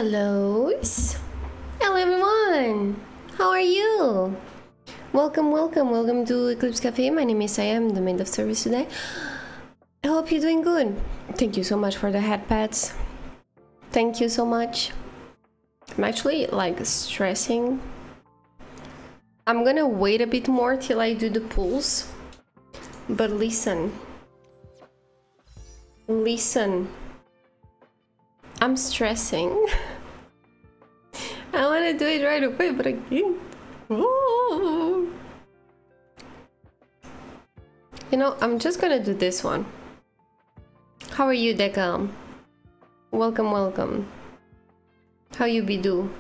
Hellos! Hello everyone! How are you? Welcome to Eclipse Cafe. My name is Saya, I'm the maid of service today. I hope you're doing good. Thank you so much for the head pats. Thank you so much. I'm actually like stressing. I'm gonna wait a bit more till I do the pulls. But listen. I'm stressing. I want to do it right away, but I can't. Ooh. You know, I'm just gonna do this one. How are you, Dekam? Welcome. How you be do?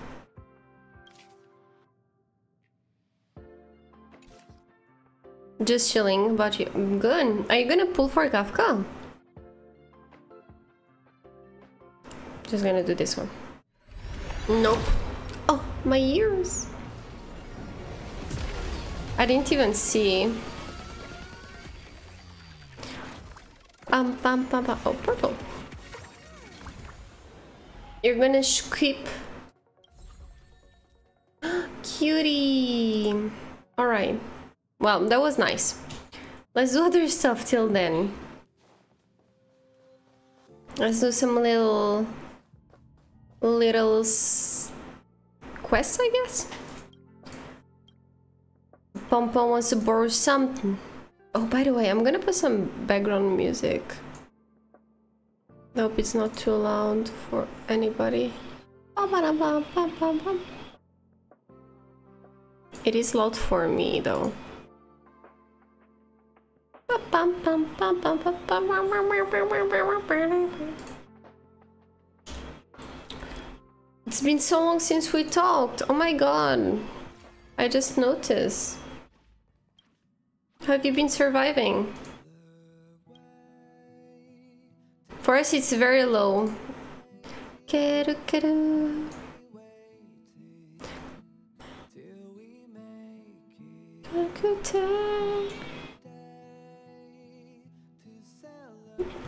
Just chilling. About you? Good. Are you gonna pull for KAFKA? Just gonna do this one. Nope. Oh, my ears. I didn't even see. Oh, purple. You're gonna skip. Cutie. Alright. Well, that was nice. Let's do other stuff till then. Let's do some little quests, I guess. Pompon wants to borrow something. Oh, by the way, I'm gonna put some background music. I hope it's not too loud for anybody. It is loud for me, though. It's been so long since we talked. Oh my god. I just noticed. How have you been surviving? For us, it's very low.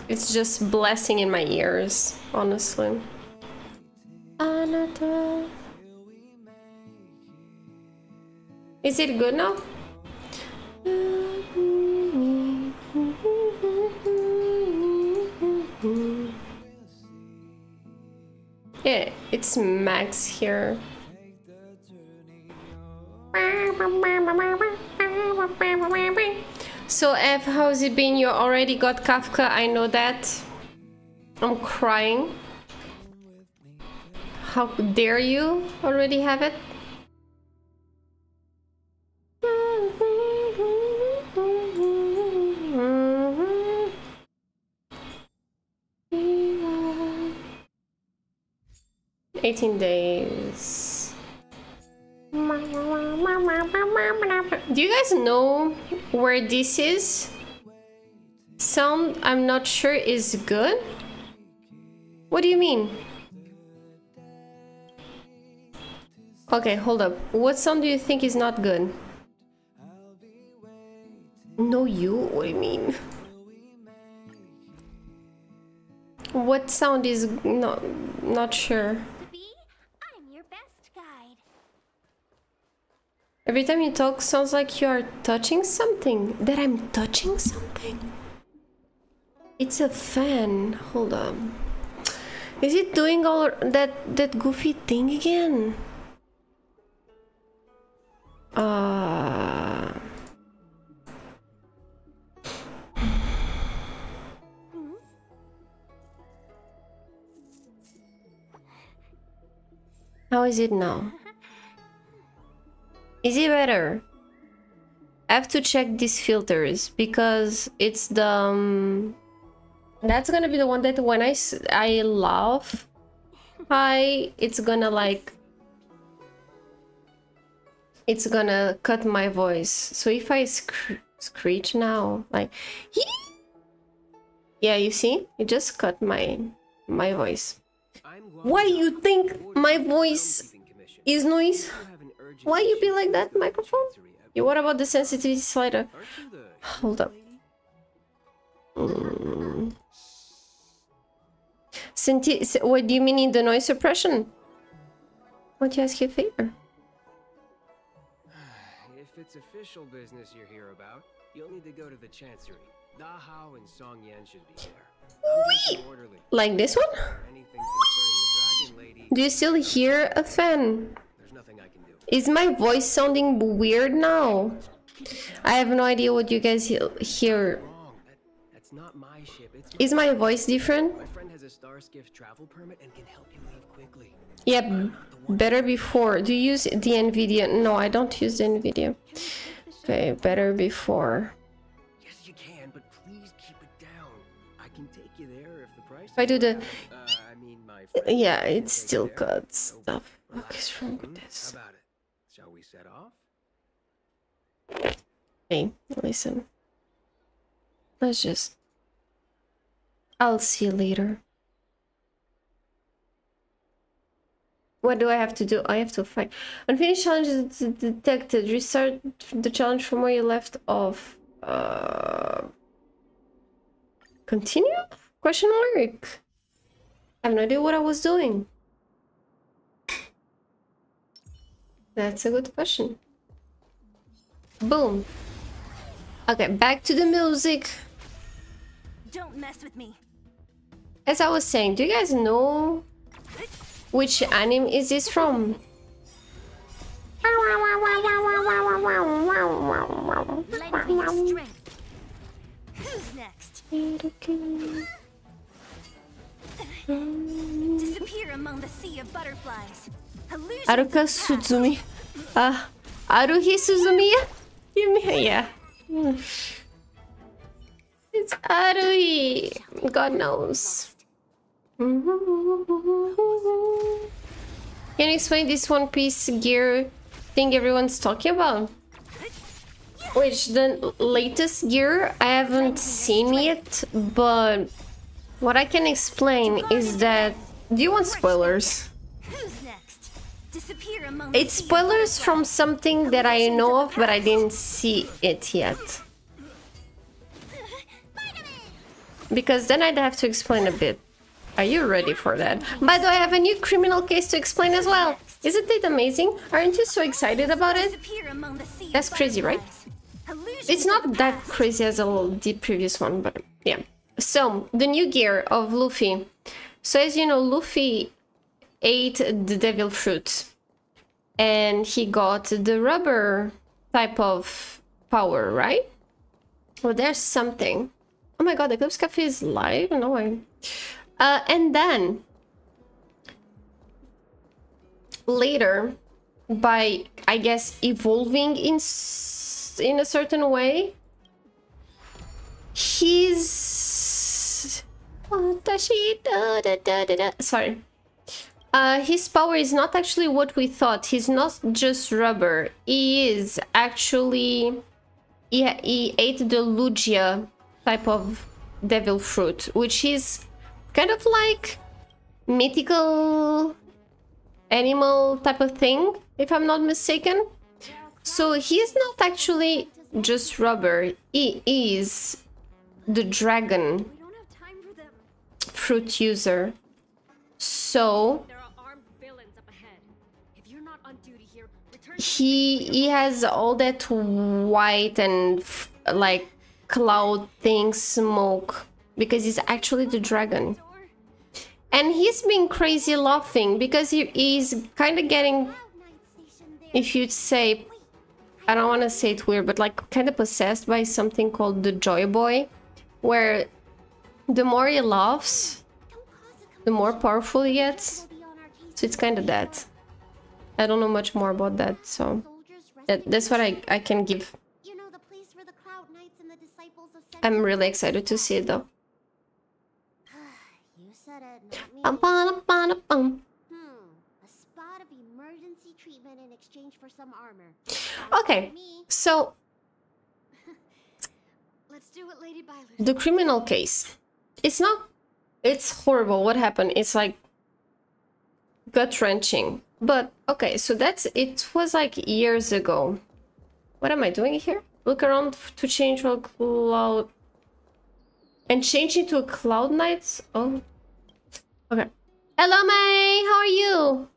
It's just blessing in my ears, honestly. Is it good now? Yeah, it's max here. So F, how's it been? You already got KAFKA, I know that. I'm crying. How dare you already have it? $18 days. Do you guys know where this is? Sound, I'm not sure is good. What do you mean? Okay, hold up. What sound do you think is not good? No, you? What do you mean? What sound is not sure? I'm your best guide. Every time you talk, sounds like you are touching something. That I'm touching something? It's a fan. Hold up. Is it doing all that goofy thing again? How is it now? Is it better? I have to check these filters because it's the that's gonna be the one that when I laugh high, it's gonna like it's gonna cut my voice. So if I screech now, like yeah, you see, it just cut my voice. Why you think my voice is noise? Why you be like that, microphone? Yeah, what about the sensitivity slider? Hold up. What do you mean in the noise suppression? Want to ask you a favor? If it's official business you're here about, you'll need to go to the Chancery. Da Hao and Song Yan should be there. Wait! Like this one? Anything concerning the Dragon Lady, Do you still hear a fan? there's nothing I can do. Is my voice sounding weird now? I have no idea what you guys hear. Wrong. That's not my ship. It's Is my voice different? my friend has a Starskiff travel permit and can help you leave quickly. Yep, better before. Do you use the NVIDIA? No, I don't use the NVIDIA. Okay, better before. Yes, you can, but please keep it down. I can take you there if the price. If I do the... I mean, my friend Yeah, can it's take you still there. got So, stuff. What is wrong with How this? about it? Shall we set off? Hey, listen. Let's just... I'll see you later. What do I have to do? I have to fight. Unfinished challenge is detected. Restart the challenge from where you left off. Continue? Question mark. I have no idea what I was doing. That's a good question. Boom. Okay, back to the music. Don't mess with me. As I was saying, do you guys know which anime is this from? Lend me your strength. Who's next? Disappear among the sea of butterflies. Illusions Haruka pass. Suzumi. Haruhi Suzumi? You mean, yeah. It's Haruhi. God knows. Can you explain this One Piece gear thing everyone's talking about? Which, the latest gear I haven't seen yet, but what I can explain is that... Do you want spoilers? Who's next? Disappear among the It's sea of spoilers from butterflies. something that I know of, but I didn't see it yet. Because then I'd have to explain a bit. Are you ready for that? By the way, I have a new criminal case to explain as well. Isn't it amazing? Aren't you so excited about it? Disappear among the sea of That's crazy, right? butterflies. Illusions It's of not the that past. crazy as the previous one, but yeah. So, the new gear of Luffy. So, as you know, Luffy ate the devil fruit. And he got the rubber type of power, right? Well, there's something. Oh my god, Eclipse Cafe is live? No way. And then, later, by, I guess, evolving in a certain way, he's... Sorry. His power is not actually what we thought. He's not just rubber. He is actually... He ate the Lugia type of devil fruit, which is kind of like mythical animal type of thing, if I'm not mistaken. So he's not actually just rubber. He is the dragon We don't have time for them. fruit user. So There are armed villains up ahead. If you're not on duty here, return. he has all that white and like cloud thing, smoke, because he's actually the dragon. And he's been crazy laughing because he's kind of getting, Cloud Nine Station there. if you'd say, I don't want to say it weird, but like kind of possessed by something called the Joy Boy, where the more he laughs, Don't cause a the more powerful he gets. commotion. We'll be on our case So it's kind of that. I don't know much more about that, so Soldiers resting that's what in I can give. You know the place where the Cloud Knights and the disciples of I'm really excited to see it though. You said it, not me. Bum, bum, bum, bum. A spot of emergency treatment in exchange for some armor. Okay, Me. so Let's do it, Lady Byler. the criminal case. It's not... It's horrible what happened. It's like gut-wrenching. But, okay, so that's... It was like years ago. What am I doing here? Look around to change to a cloud... And change into a cloud knight? Oh. Okay. Hello, May! How are you?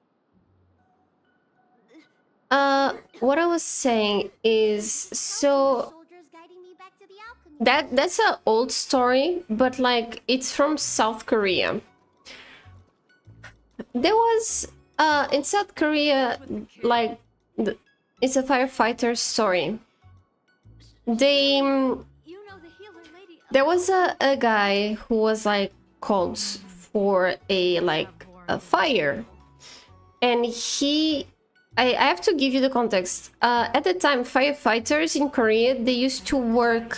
what I was saying is, so Soldiers guiding me back to the alchemy. that's an old story, but like it's from South Korea. There was in South Korea, like it's a firefighter story. They You know the healer lady. there was a guy who was like called for a fire, and I have to give you the context. At the time, firefighters in Korea, they used to work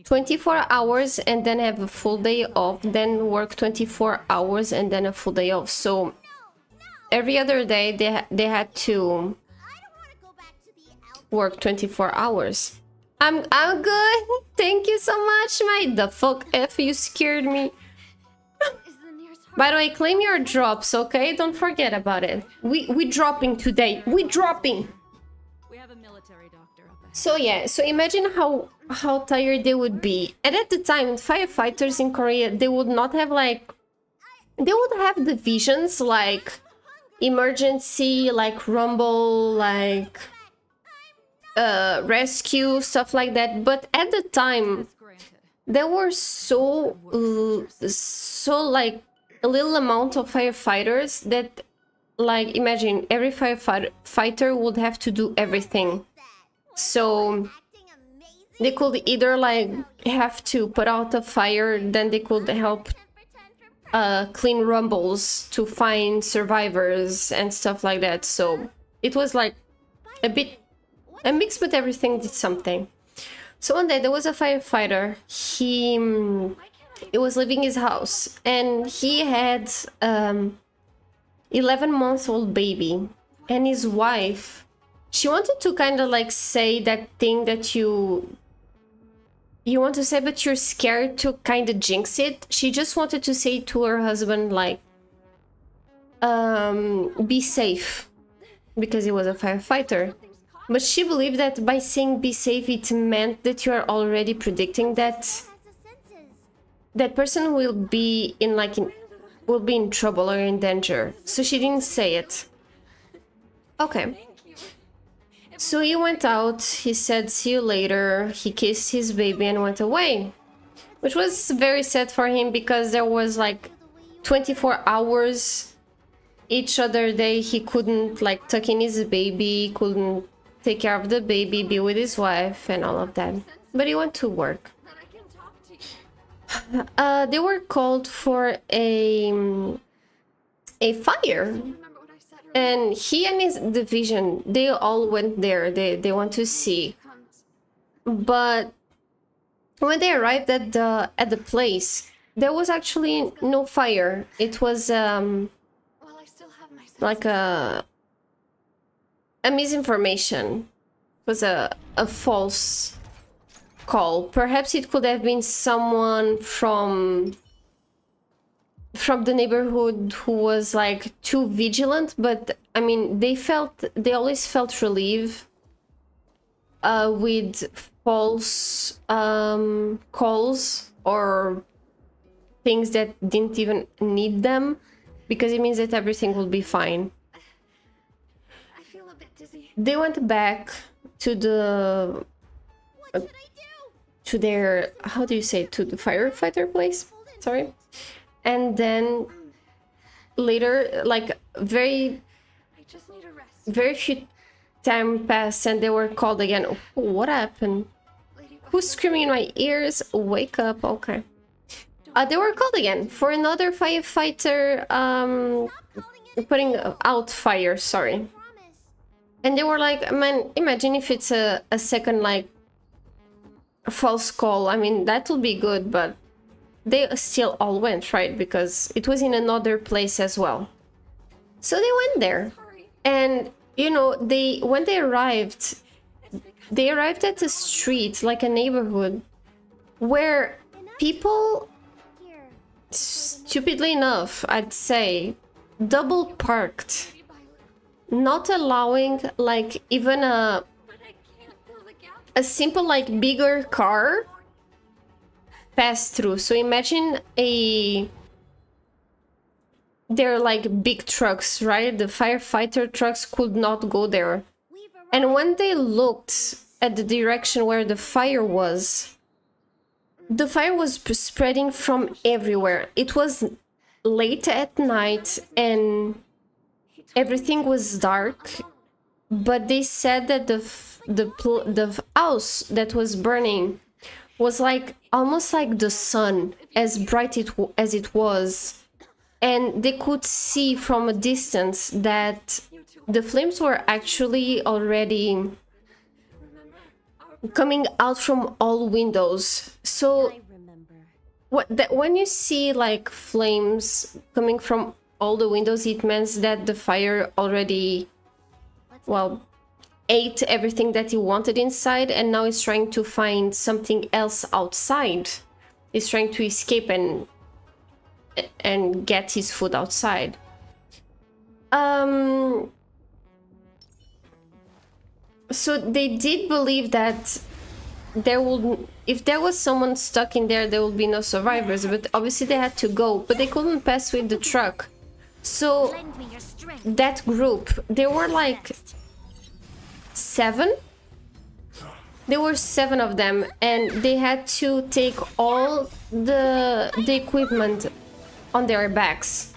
24 hours and then have a full day off, then work 24 hours and then a full day off. So every other day they had to I don't want to go back to the alchemy. work 24 hours. I'm good. Thank you so much, mate. The fuck F, you scared me. Is the nearest By the way, claim your drops, okay? Don't forget about it. We dropping today. We dropping. We have a military doctor up ahead. So yeah, so imagine how tired they would be. And at the time, firefighters in Korea, they would not have they would have divisions like emergency, like rumble, like rescue, stuff like that. But at the time, Granted. there were so like a little amount of firefighters that, like, imagine every firefighter would have to do everything. So Acting amazing. they could either like have to put out a fire, then they could help clean rumbles to find survivors and stuff like that. So it was like a bit a mix, but everything did something. So one day there was a firefighter. He was leaving his house and he had 11-month-old baby, and his wife, she wanted to kind of like say that thing that you want to say, but you're scared to kind of jinx it. She just wanted to say to her husband, like, be safe, because he was a firefighter. But she believed that by saying be safe, it meant that you are already predicting that Has the senses. that person will be in trouble or in danger. So she didn't say it. Okay. So he went out, he said see you later, he kissed his baby and went away. Which was very sad for him, because there was like 24 hours each other day he couldn't like tuck in his baby, couldn't take care of the baby, be with his wife and all of that. But he went to work. That I can talk to you. They were called for a fire. Remember what I said earlier? And he and his division, they all went there. They want to see. Comes. But when they arrived at the place, there was actually no fire. It was Well, I still have my senses. like a misinformation. It was a false call. Perhaps it could have been someone from the neighborhood who was like too vigilant, but I mean they always felt relief with false calls or things that didn't even need them, because it means that everything will be fine. I feel a bit dizzy. They went back to the What should I do? to their, how do you say, to the firefighter place, sorry. And then later, like I just need a rest. very few time passed and they were called again. Oh, what happened? Lady, Who's screaming in my ears? Wake up. Okay. They were called again for another firefighter putting out fire, sorry. Promise. And they were like, man, imagine if it's a second like false call. I mean, that would be good, but they still all went, right? Because it was in another place as well. So they went there. Sorry. And you know, when they arrived at a street, like a neighborhood, where people, Here. stupidly enough, I'd say, double parked, not allowing like even But I can't fill the gap. a simple like bigger car pass through. So imagine they're like big trucks, right? The firefighter trucks could not go there. And when they looked at the direction where the fire was spreading from everywhere. It was late at night and everything was dark, but they said that the house that was burning was like almost like the sun, as bright as it was, and they could see from a distance that the flames were actually already coming out from all windows. So when you see like flames coming from all the windows, it means that the fire already, well, ate everything that he wanted inside, and now he's trying to find something else outside. He's trying to escape and get his food outside. So they did believe that if there was someone stuck in there, there would be no survivors, but obviously they had to go, but they couldn't pass with the truck. So that group, there were like 7. There were 7 of them, and they had to take all the equipment on their backs,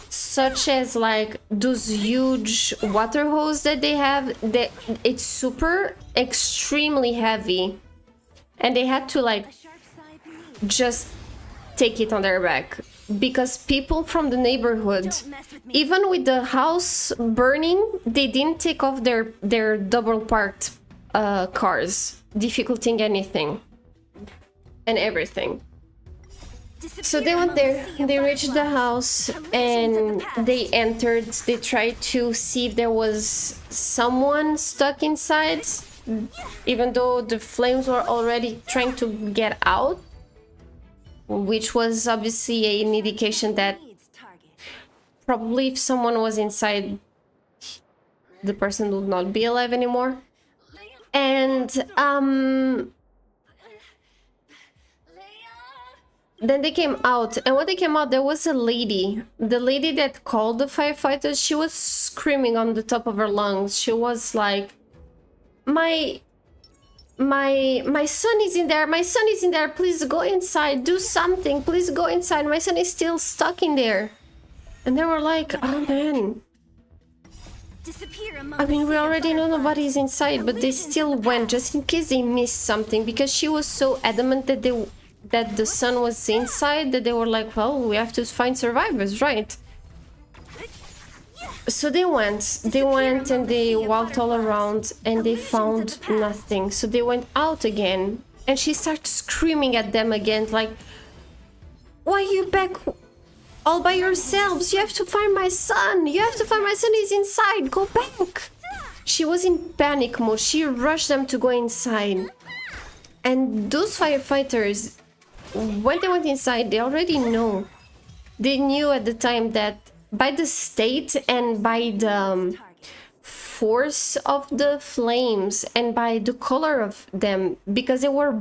such as like those huge water hose that they have. It's super extremely heavy, and they had to like just take it on their back, because people from the neighborhood, even with the house burning, they didn't take off their double parked cars, difficulting anything and everything. So they went there, they reached the house, and they entered. They tried to see if there was someone stuck inside, even though the flames were already trying to get out, which was obviously an indication that probably if someone was inside, the person would not be alive anymore. And then they came out, and when they came out, there was a lady. The lady that called the firefighters, she was screaming on the top of her lungs. She was like, my son is in there, my son is in there, please go inside, do something, please go inside, my son is still stuck in there. And they were like, oh man, I mean, we already know nobody's inside, but they still went just in case they missed something, because she was so adamant that the son was inside, that they were like, well, we have to find survivors, right? So they went and they walked all around, and they found nothing. So they went out again, and she started screaming at them again, like, why are you back all by yourselves? You have to find my son, you have to find my son, he's inside, go back. She was in panic mode. She rushed them to go inside, and those firefighters, when they went inside, they already know. They knew at the time that by the state and by the force of the flames and by the color of them, because they were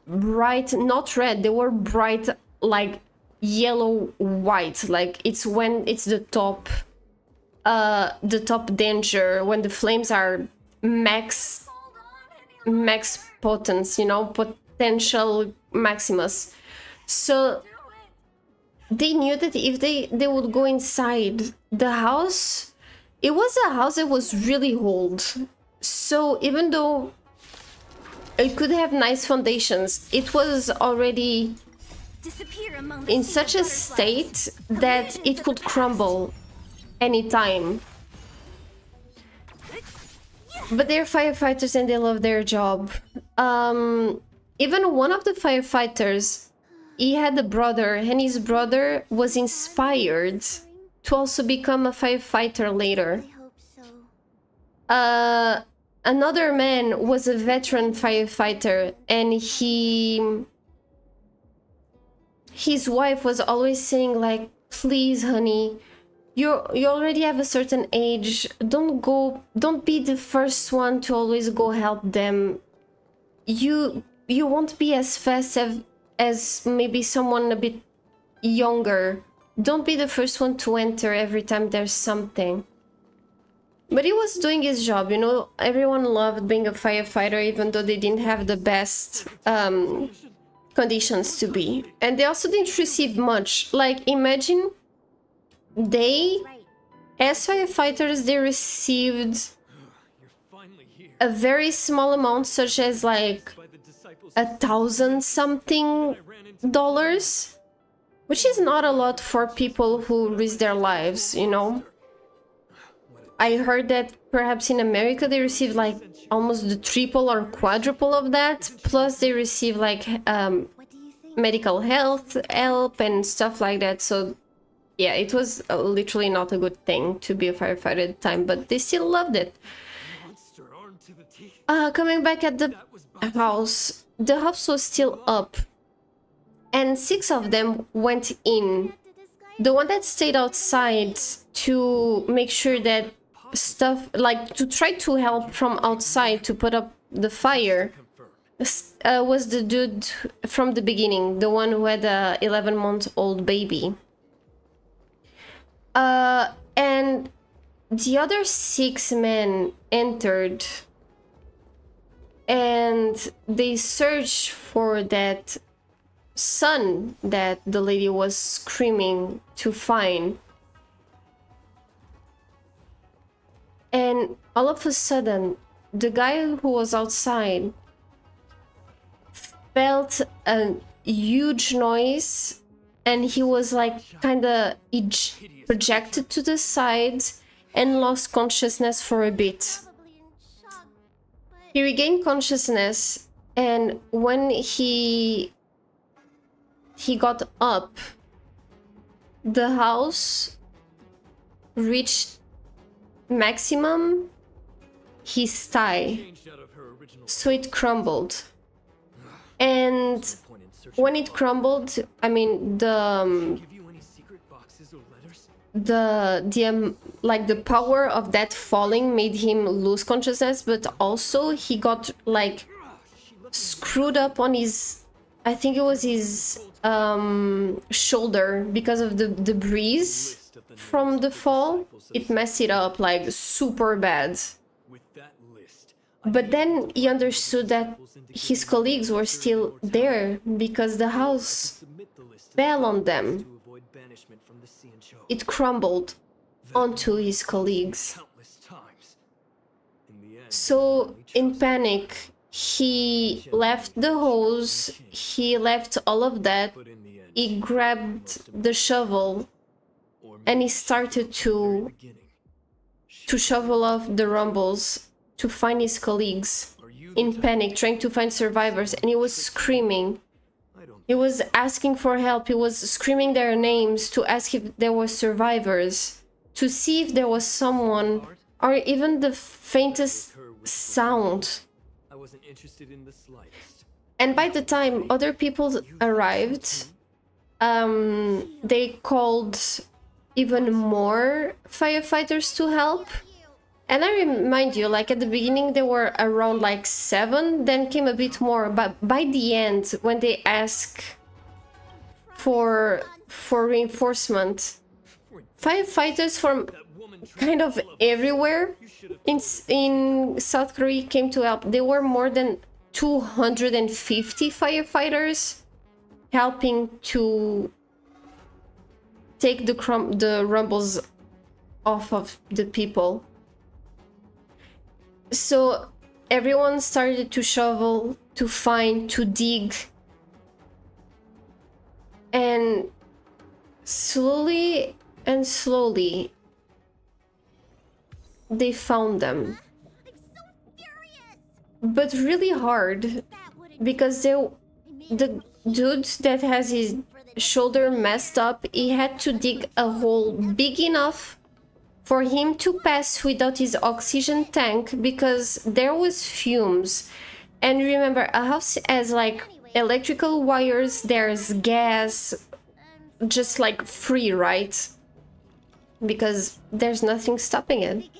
bright, not red, they were bright like yellow white, like it's when it's the top danger, when the flames are max potence, you know, potential maximus. So they knew that if they would go inside the house, it was a house that was really old. So even though it could have nice foundations, it was already in such a state that it could crumble anytime. But they're firefighters and they love their job. Even one of the firefighters, he had a brother, and his brother was inspired to also become a firefighter later. Another man was a veteran firefighter, and his wife was always saying like, please honey, you already have a certain age, don't be the first one to always go help them. You won't be as fast as maybe someone a bit younger don't be the first one to enter every time there's something. But he was doing his job, you know. Everyone loved being a firefighter, even though they didn't have the best conditions to be. And they also didn't receive much. Like, imagine they, as firefighters, they received a very small amount, such as like $1,000-something, which is not a lot for people who risk their lives, you know. I heard that perhaps in America they receive like almost the triple or quadruple of that, plus they receive like medical health help and stuff like that. So yeah, it was literally not a good thing to be a firefighter at the time, but they still loved it. Coming back at the house was still up, and 6 of them went in. The one that stayed outside to make sure that stuff, like to try to help from outside to put up the fire, was the dude from the beginning, the one who had a 11-month-old baby. And the other 6 men entered, and they searched for that son that the lady was screaming to find. And all of a sudden, the guy who was outside felt a huge noise, and he was like kind of projected to the side and lost consciousness for a bit. He regained consciousness, and when he got up, the house reached maximum his thigh, so it crumbled. And when it crumbled, I mean, like the power of that falling made him lose consciousness, but also he got like screwed up on his, I think it was his shoulder, because of the breeze from the fall. It messed it up like super bad. But then he understood that his colleagues were still there because the house fell on them. It crumbled onto his colleagues. So in panic, he left the hose, he left all of that, he grabbed the shovel, and he started to shovel off the rumbles to find his colleagues, in panic, trying to find survivors. And he was screaming. He was asking for help. He was screaming their names to ask if there were survivors, to see if there was someone, or even the faintest sound. And by the time other people arrived, they called even more firefighters to help. And I remind you, like at the beginning there were around like 7, then came a bit more, but by the end, when they asked for reinforcement, firefighters from kind of everywhere in South Korea came to help. There were more than 250 firefighters helping to take the rumbles off of the people. So everyone started to shovel, to find, to dig. And slowly and slowly, they found them. But really hard, because the dude that has his shoulder messed up, he had to dig a hole big enough for him to pass without his oxygen tank, because there was fumes. And remember, a house has like electrical wires, there's gas, just like free, right? Because there's nothing stopping it.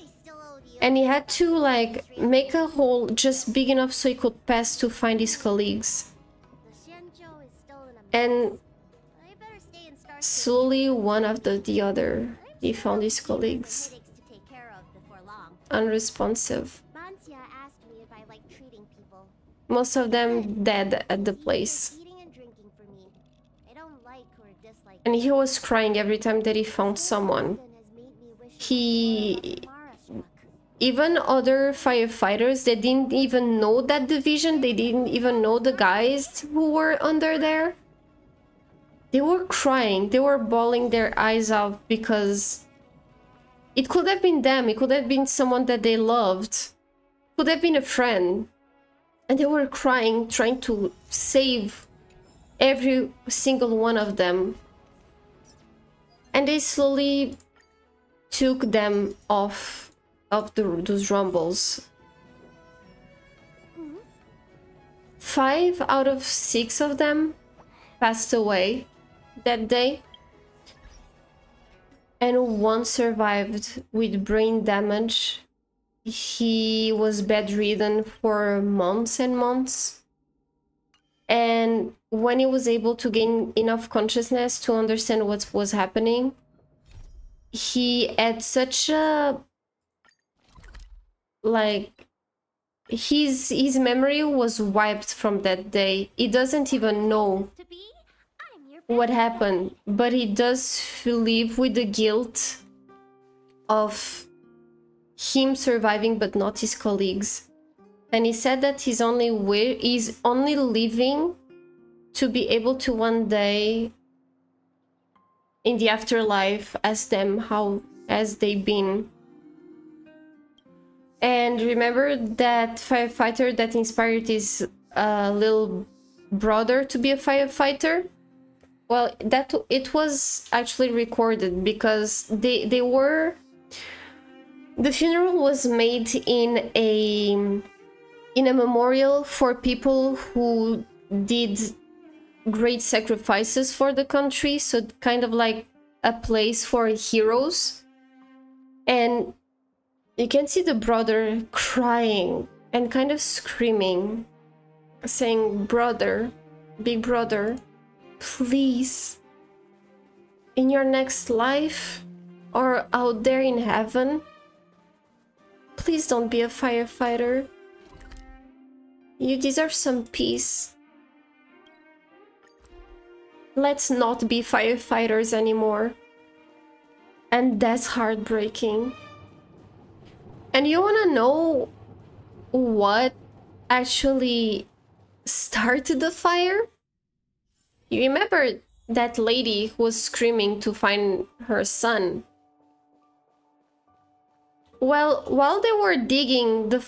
And he had to like make a hole just big enough so he could pass to find his colleagues. And Slowly, one after the other, he found his colleagues Headaches to take care of before long. unresponsive. Mancia asked me if I like treating people. Most of them dead at the place. Eating and drinking for me. I don't like or dislike. And he was crying every time that he found someone. Has made me wish He... Mara struck. Even other firefighters, they didn't even know that division. They didn't even know the guys who were under there. They were crying. They were bawling their eyes out because it could have been them. It could have been someone that they loved. Could have been a friend. And they were crying, trying to save every single one of them. And they slowly took them off of those rumbles. 5 out of 6 of them passed away that day. And one survived with brain damage. He was bedridden for months and months. And when he was able to gain enough consciousness to understand what was happening, he had such a... like... his memory was wiped from that day. He doesn't even know To be, I'm your what happened, but he does live with the guilt of him surviving but not his colleagues. And he said that he's only living to be able to one day in the afterlife ask them how has they been. And remember that firefighter that inspired his little brother to be a firefighter? Well, it was actually recorded because they were... The funeral was made in a memorial for people who did great sacrifices for the country, so kind of like a place for heroes. And you can see the brother crying and kind of screaming, saying, "Brother, big brother, please, in your next life or out there in heaven, please don't be a firefighter. You deserve some peace. Let's not be firefighters anymore." And that's heartbreaking. And you wanna know what actually started the fire? You remember that lady who was screaming to find her son? Well, while they were digging the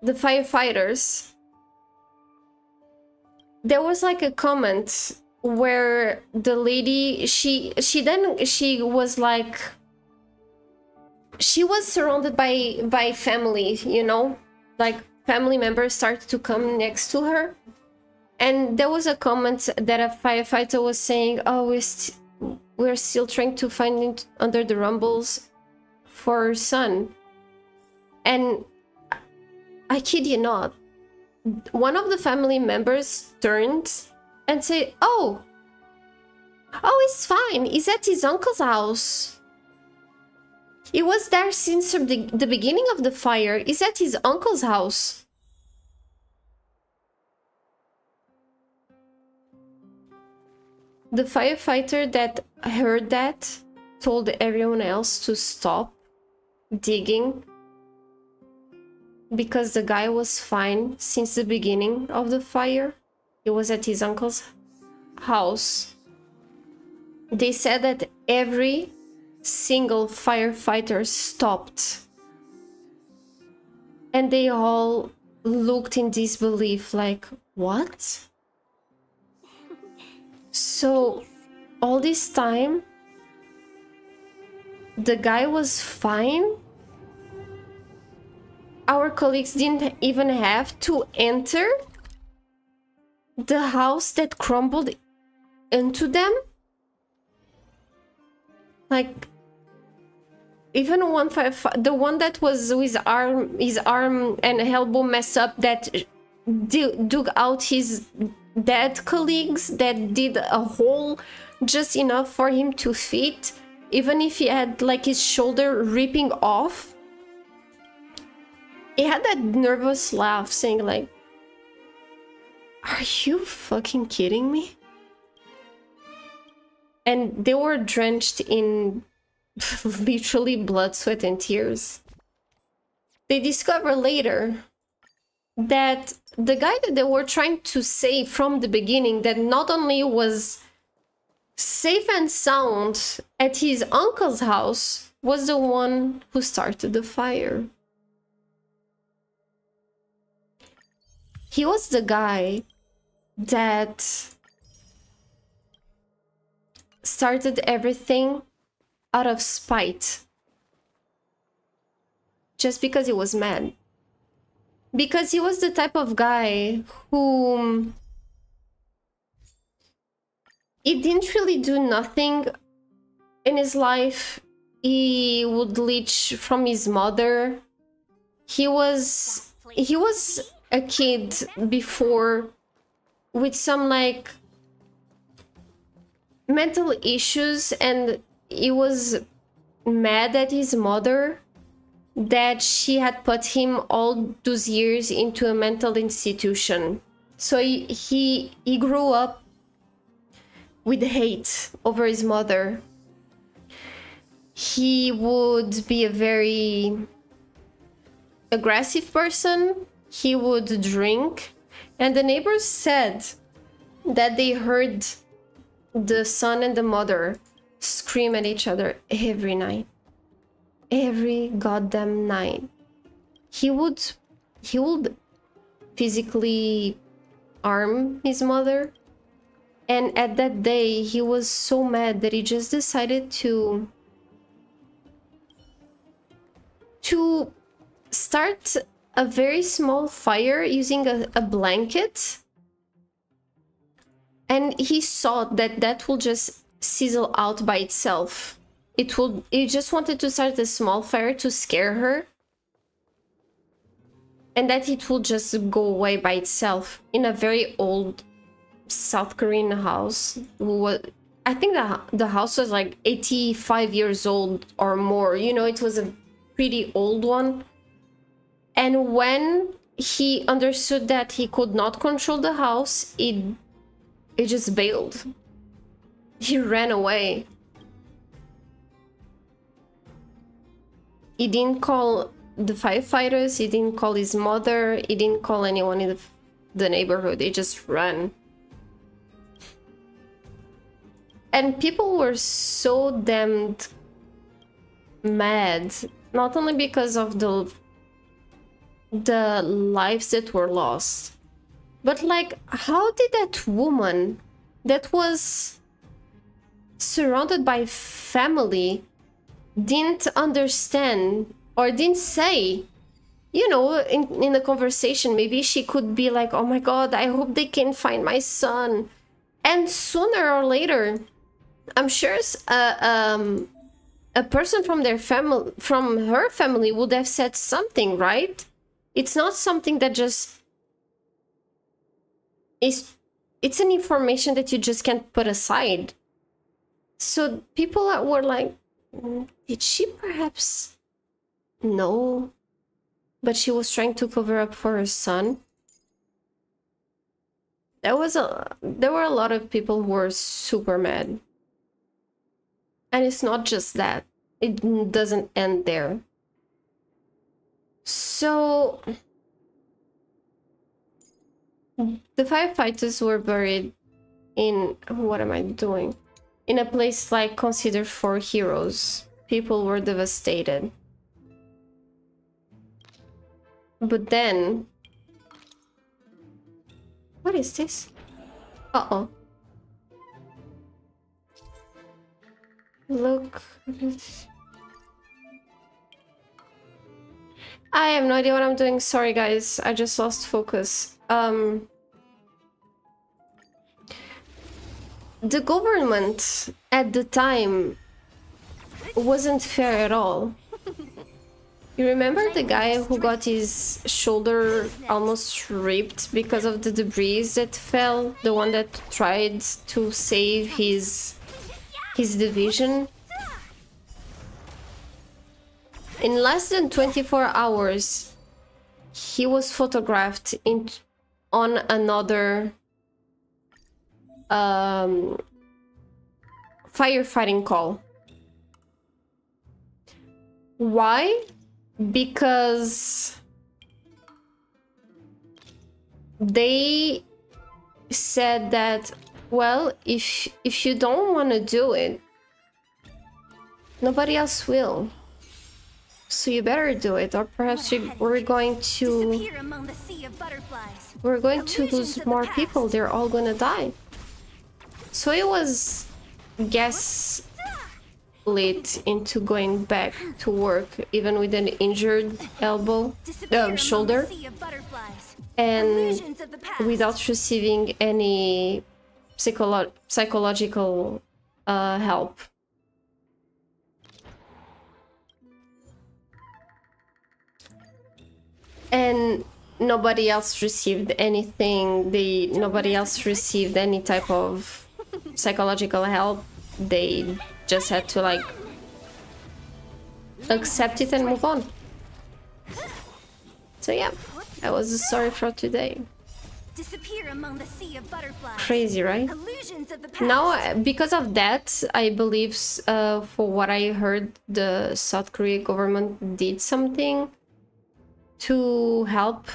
firefighters, there was like a comment where the lady, she was like, she was surrounded by family, you know, like family members started to come next to her. And there was a comment that a firefighter was saying, "Oh, we're still trying to find it under the rumbles for her son." And I kid you not, one of the family members turned and said, oh, it's fine. He's at his uncle's house. He was there since the beginning of the fire. He's at his uncle's house. The firefighter that heard that told everyone else to stop digging because the guy was fine since the beginning of the fire. He was at his uncle's house. They said that every single firefighter stopped. And they all looked in disbelief like, what? So all this time, the guy was fine? Our colleagues didn't even have to enter the house that crumbled into them? Like, even one the one that was with his arm and elbow messed up, that dug out his dead colleagues that did a hole just enough for him to fit, even if he had like his shoulder ripping off. He had that nervous laugh saying like, "Are you fucking kidding me?" And they were drenched in literally blood, sweat, and tears. They discover later that the guy that they were trying to save from the beginning, that not only was safe and sound at his uncle's house, was the one who started the fire. He was the guy that started everything out of spite. Just because he was mad. Because he was the type of guy who... he didn't really do nothing in his life. He would leech from his mother. He was a kid before with some like mental issues, and he was mad at his mother that she had put him all those years into a mental institution. So he grew up with hate over his mother. He would be a very aggressive person. He would drink, and the neighbors said that they heard the son and the mother scream at each other every night. Every goddamn night. He would physically harm his mother. And at that day, he was so mad that he just decided to start a very small fire using a blanket. And he saw that that will just sizzle out by itself. He just wanted to start a small fire to scare her. And that it will just go away by itself in a very old South Korean house. I think the house was like 85 years old or more. You know, it was a pretty old one. And when he understood that he could not control the house, it just bailed. He ran away. He didn't call the firefighters, he didn't call his mother, he didn't call anyone in the neighborhood. He just ran. And people were so damned mad, not only because of the lives that were lost, but like, how did that woman that was surrounded by family didn't understand or didn't say, you know, in the conversation, maybe she could be like, "Oh my God, I hope they can find my son." And sooner or later, I'm sure a person from their family, from her family, would have said something, right? It's not something that just is. It's an information that you just can't put aside. So people were like, did she perhaps know, but she was trying to cover up for her son? There were a lot of people who were super mad. And it's not just that. It doesn't end there. So the firefighters were buried in, what am I doing? In a place like considered for heroes. People were devastated. But then... what is this? Uh-oh. Look. I have no idea what I'm doing. Sorry, guys. I just lost focus. The government at the time wasn't fair at all. You remember the guy who got his shoulder almost ripped because of the debris that fell? The one that tried to save his division? In less than 24 hours, he was photographed on another firefighting call. Why? Because they said that, well, if you don't want to do it, nobody else will. So you better do it, or perhaps we're going to lose more people. They're all gonna die. So it was gaslit into going back to work, even with an injured shoulder, and without receiving any psychological help. And nobody else received anything. Nobody else received any type of psychological help. They just had to like accept it and move on. So yeah, that was the story for today. Disappear among the sea of butterflies. Crazy, right? Illusions of the past. Now, because of that, I believe, for what I heard, the South Korea government did something to help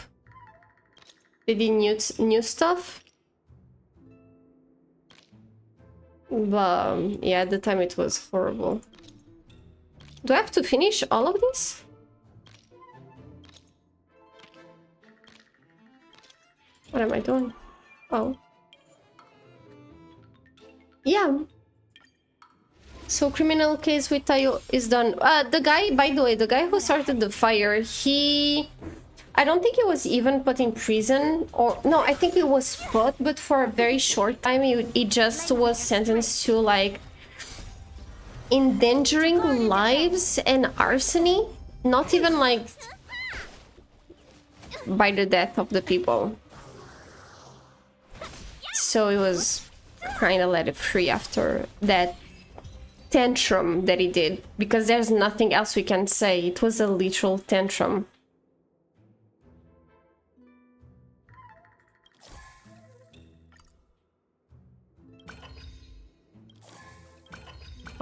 with the new stuff. But yeah, at the time it was horrible. Do I have to finish all of this? What am I doing? Oh. Yeah. So criminal case with Tayo is done. The guy, by the way, the guy who started the fire, I don't think he was even put in prison, or no, I think he was put, but for a very short time. He just was sentenced to like endangering lives and arsony, not even like by the death of the people. So it was kind of let it free after that tantrum that he did, because there's nothing else we can say. It was a literal tantrum.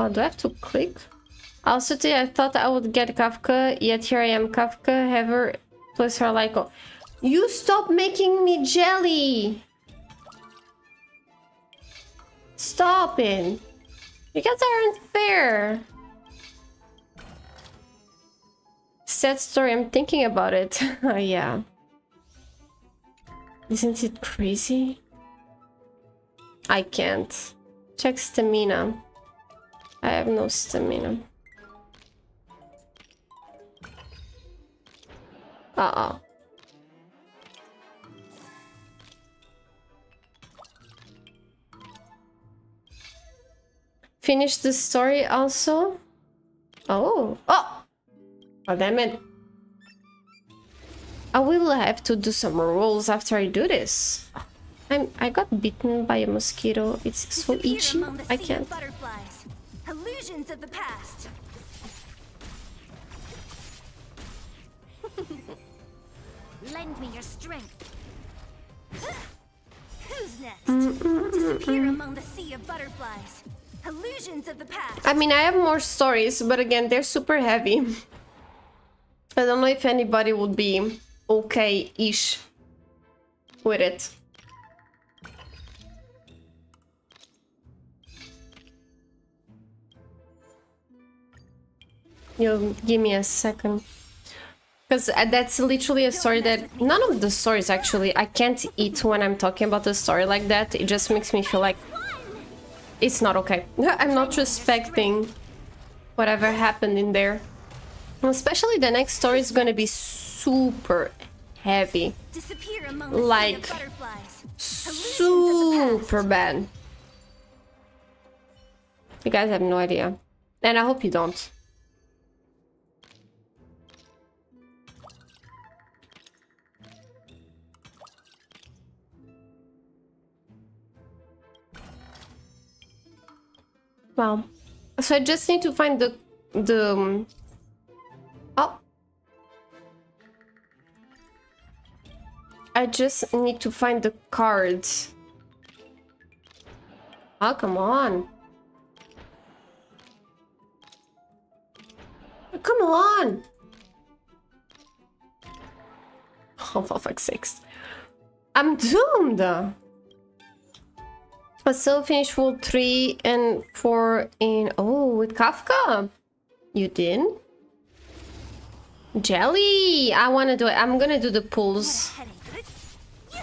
Oh, do I have to click? Also today I thought I would get Kafka, yet here I am. Kafka, Heather, plus her like. You stop making me jelly! Stop it! You guys aren't fair! Sad story, I'm thinking about it. Yeah. Isn't it crazy? I can't. Check stamina. I have no stamina. Uh-oh. Finish the story also? Oh! Oh! Oh, damn it. I will have to do some rolls after I do this. I got bitten by a mosquito. It's so itchy. I can't. Illusions of the past. Lend me your strength. Who's next? Disappear among the sea of butterflies. Illusions of the past. I mean, I have more stories, but again, they're super heavy. I don't know if anybody would be okay-ish with it. You give me a second. Because that's literally a story that... None of the stories, actually. I can't eat when I'm talking about a story like that. It just makes me feel like... It's not okay. I'm not respecting whatever happened in there. Especially the next story is gonna be super heavy. Like... super bad. You guys have no idea. And I hope you don't. Well, so I just need to find the oh, I just need to find the cards. Oh, come on. Come on. Oh, for fuck's sakes. I'm doomed. But still finish full 3 and 4 in... Oh, with KAFKA. You did? Jelly. I want to do it. I'm gonna do the pulls.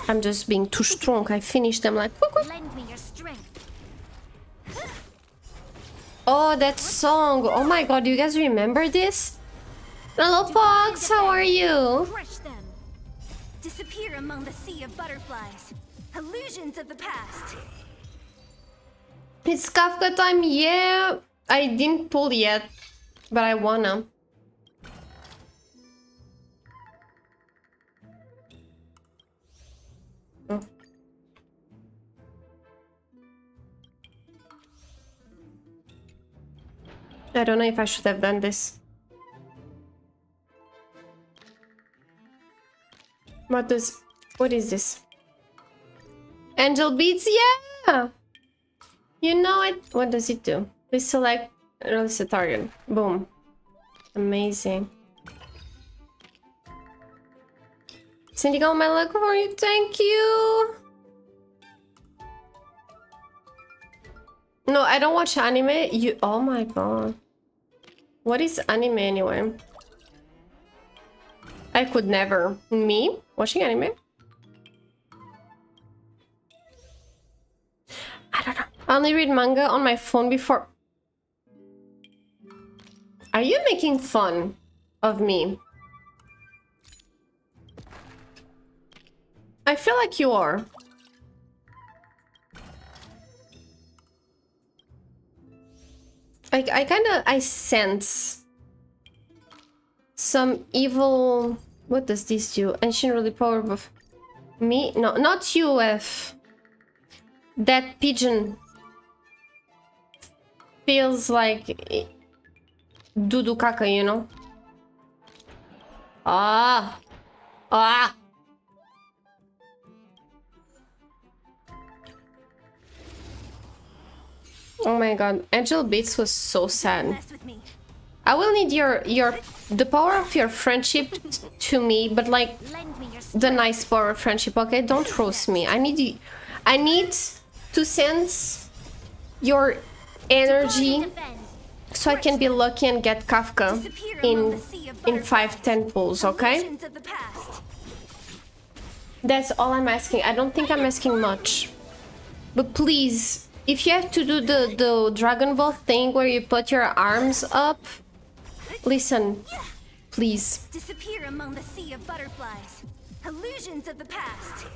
I'm just being too strong. I finished them like... Quick, quick. Lend me your strength. Oh, that song. Oh my god, do you guys remember this? Hello, Fox. How are you? Crush them. Disappear among the sea of butterflies. Illusions of the past. It's KAFKA time. Yeah, I didn't pull yet, but I wanna. Oh. I don't know if I should have done this. What is this? Angel Beats, yeah! You know it. What does it do? Please select release a target. Boom. Amazing. Sending all my luck for you, thank you! No, I don't watch anime. You, oh my god. What is anime anyway? I could never. Me? Watching anime? I don't know. I only read manga on my phone before... Are you making fun of me? I feel like you are. I sense some evil... What does this do? Ancient really power buff. Me? No, not you, F. That pigeon feels like Dudu Kaka, you know? Ah! Ah! Oh my god, Angel Beats was so sad. I will need the power of your friendship to me, but like the nice power of friendship, okay? Don't roast me. I need to sense your energy so I can be lucky and get KAFKA in 5-10 pulls, okay? That's all I'm asking. I don't think I'm asking much. But please, if you have to do the Dragon Ball thing where you put your arms up, listen, please. Disappear among the sea of butterflies. Illusions of the past.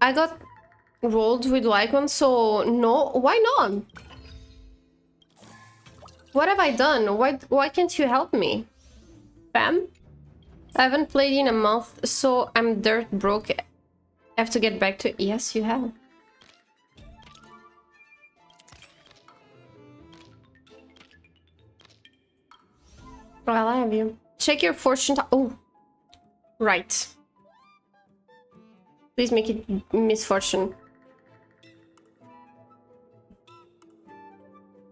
I got rolled with Lycon, so no, why not? What have I done? Why can't you help me? Bam? I haven't played in a month, so I'm dirt broke. I have to get back to... Yes, you have. Well, I have you. Check your fortune... Oh! Right. Please make it misfortune.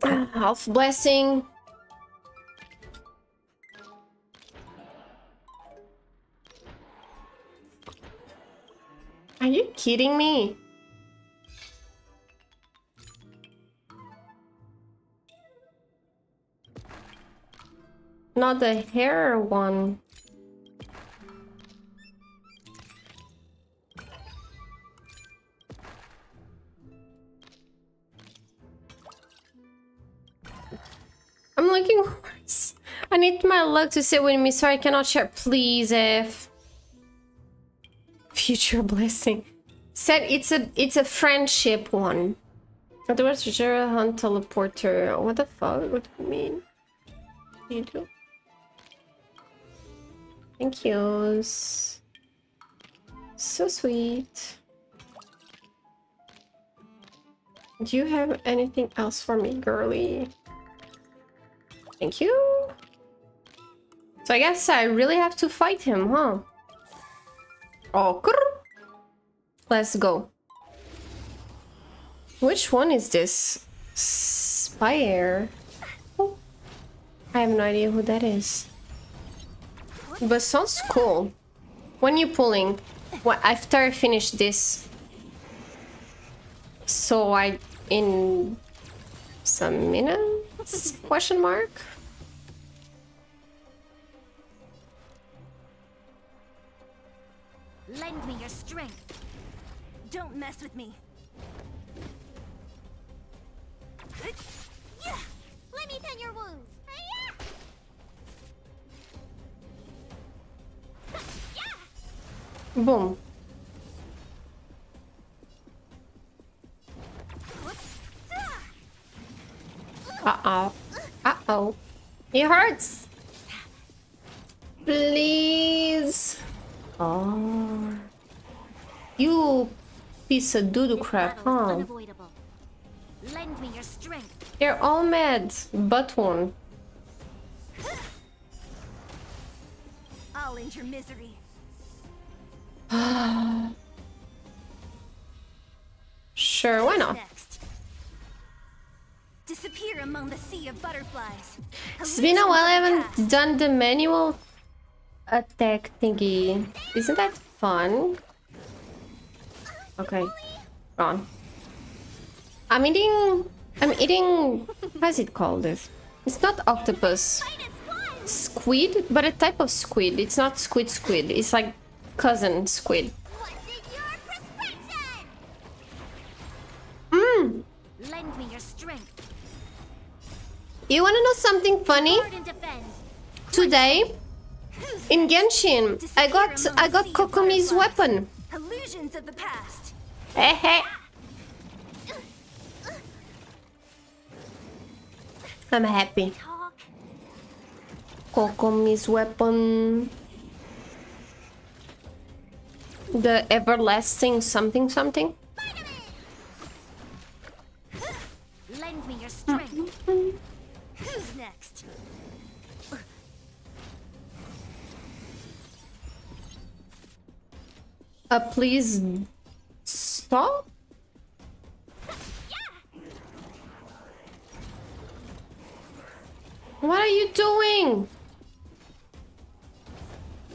Half blessing. Are you kidding me? Not the hair one. I'm looking worse. I need my luck to sit with me. Sorry, I cannot share. Please, F. Future blessing. Said it's a friendship one. Otherwise, Jera Hunt teleporter. What the fuck? What do you mean? You do? Thank yous. So sweet. Do you have anything else for me, girly? Thank you. So I guess I really have to fight him, huh? Oh, let's go. Which one is this? Spire. Oh, I have no idea who that is. But sounds cool. When you pulling? Well, after I finish this. So I in some minutes? Question mark. Lend me your strength. Don't mess with me. Let me tend your wounds. Boom. Uh-oh. Uh-oh. It hurts. Please. Oh. You piece of doo-doo crap, huh? Unavoidable. Lend me your strength. They're all mad, but one. I'll end your misery. Sure, why not? Next. Disappear among the sea of butterflies. It's been a while I haven't done the manual attack thingy. Isn't that fun? Okay, gone. I'm eating, how's it called this? It's not octopus. Squid, but a type of squid. It's not squid. It's like cousin squid. What's in your prescription? Lend me your strength. You wanna know something funny? Guard and defend. Today, in Genshin, I got Kokomi's weapon. Illusions of the past. Hey. I'm happy. Talk. Kokomi's weapon. The everlasting something. Lend me your strength. Who's next? Please stop. What are you doing?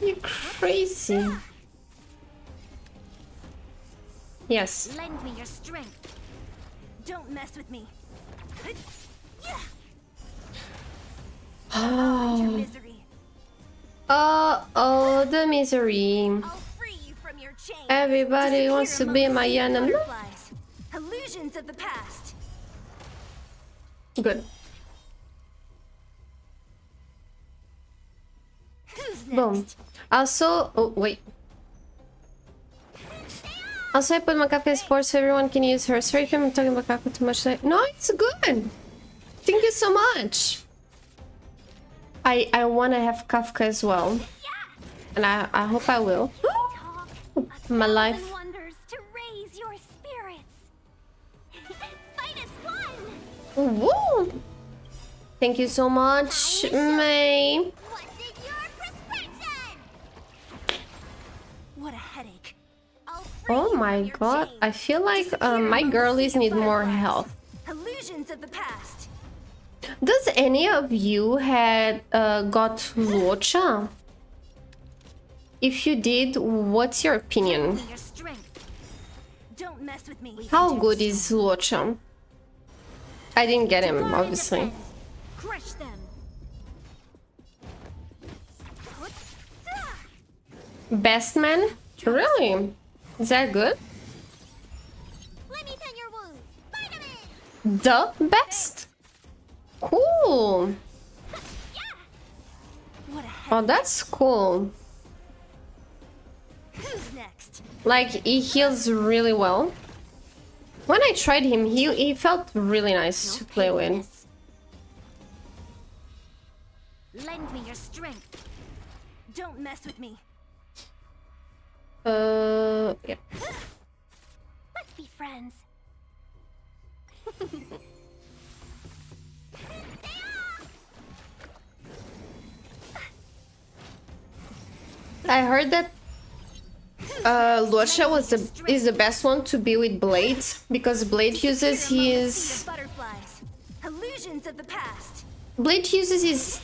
You crazy. Yes. Lend me your strength. Don't mess with me. I'll end your misery. Oh, the misery. I'll free you from your chains. Everybody wants to be my enemy. Butterflies. Illusions of the past. Good. Who's Boom. next? Also, oh wait. Also, I put my KAFKA support so everyone can use her. Sorry if I'm talking about KAFKA too much today. No, it's good. Thank you so much. I want to have KAFKA as well. And I hope I will. My life. Wonders to raise your spirits. Fight is fun. Woo! Thank you so much, May. What's in your prescription? What a headache. I'll free Oh you my from your god, chains. I feel like Disappear my among the girlies sea of need more butterflies. health. Illusions of the past. Does any of you had got Luocha? If you did, what's your opinion? Your strength. Don't mess with me. How good is Luocha? I didn't get him, Guard and obviously. defend. Crush them. Best man? Really? Is that good? Let me tend your wounds. The best? Cool. What a headache. Oh, that's cool. Who's next? Like, he heals really well. When I tried him, he felt really nice to play with. Lend me your strength. Don't mess with me. Yeah. Let's be friends. I heard that Luocha is the best one to be with Blade because Blade uses his Illusions of the past. Blade uses his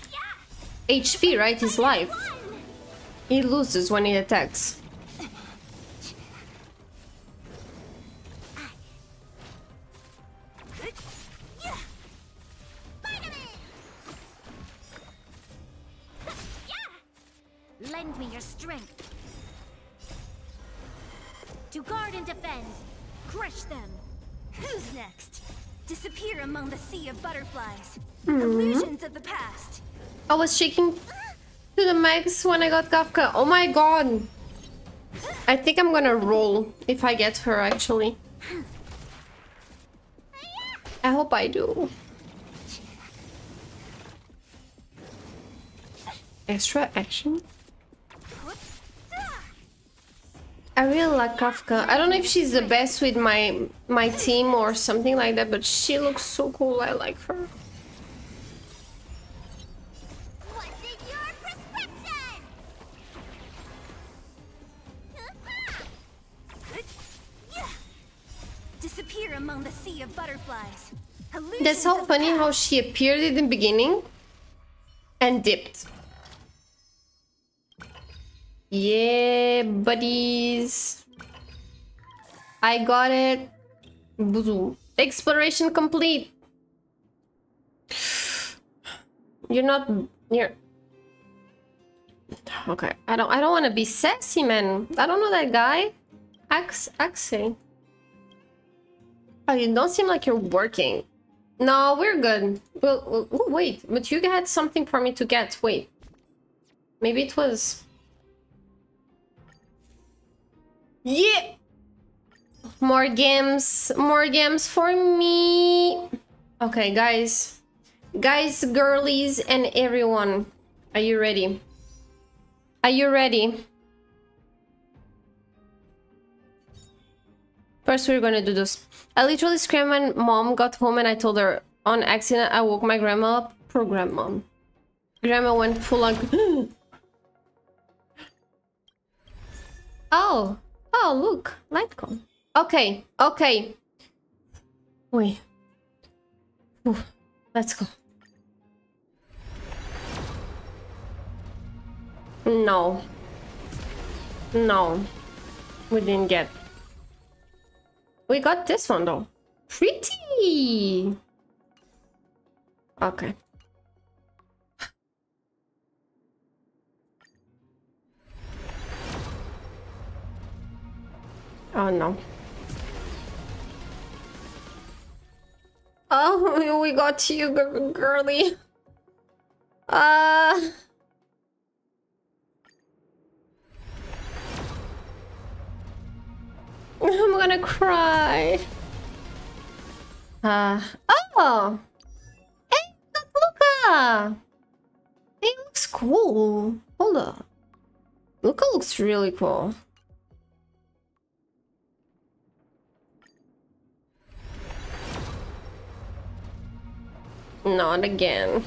HP, right? His life. He loses when he attacks. Lend me your strength. To guard and defend. Crush them. Who's next? Disappear among the sea of butterflies. Illusions of the past. I was shaking to the max when I got KAFKA. Oh my god. I think I'm gonna roll if I get her actually. I hope I do. Extra action? I really like KAFKA. I don't know if she's the best with my team or something like that, but she looks so cool. I like her. What's in your prescription? Disappear among the sea of butterflies. That's how funny how she appeared in the beginning and dipped. Yeah, buddies. I got it. Boom. Exploration complete. You're not you're okay. I don't want to be sassy, man. I don't know that guy. Axie. Oh, you don't seem like you're working. No, we're good. Well, wait, but you had something for me to get. Wait. Maybe it was... Yeah! More games for me. Okay, guys. Guys, girlies, and everyone. Are you ready? Are you ready? First, we're gonna do this. I literally screamed when mom got home and I told her on accident I woke my grandma up. Poor grandma. Grandma went full on. Oh, look, Lightcon. Okay, okay. Wait. Ooh, let's go. No. No. We didn't get. We got this one though. Pretty. Okay. Oh no. Oh, we got you, girly. I'm gonna cry. Oh! Hey, Luca! He looks cool. Hold up. Luca looks really cool. Not again.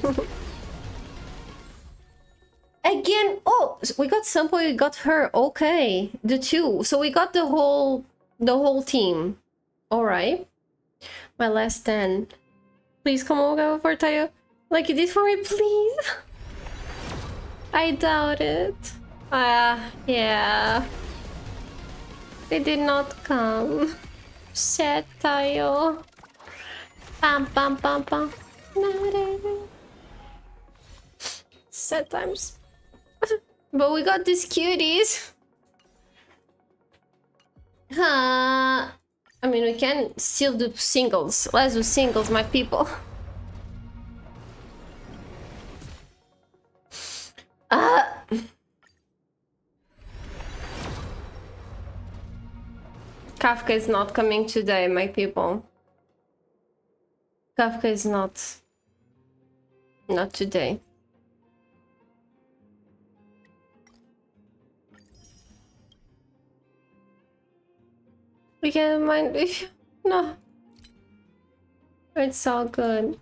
Again? Oh, we got Sampo, we got her. Okay, the two. So we got the whole team. All right. My last 10. Please come over for Tayo. Like you did for me, please. I doubt it. Yeah. They did not come. Sad Tayo. Pam pam pam pam. Sad times. But we got these cuties. I mean, we can still do singles. Let's do singles, my people. KAFKA is not coming today, my people. KAFKA is not today. We can mind if no. It's all good.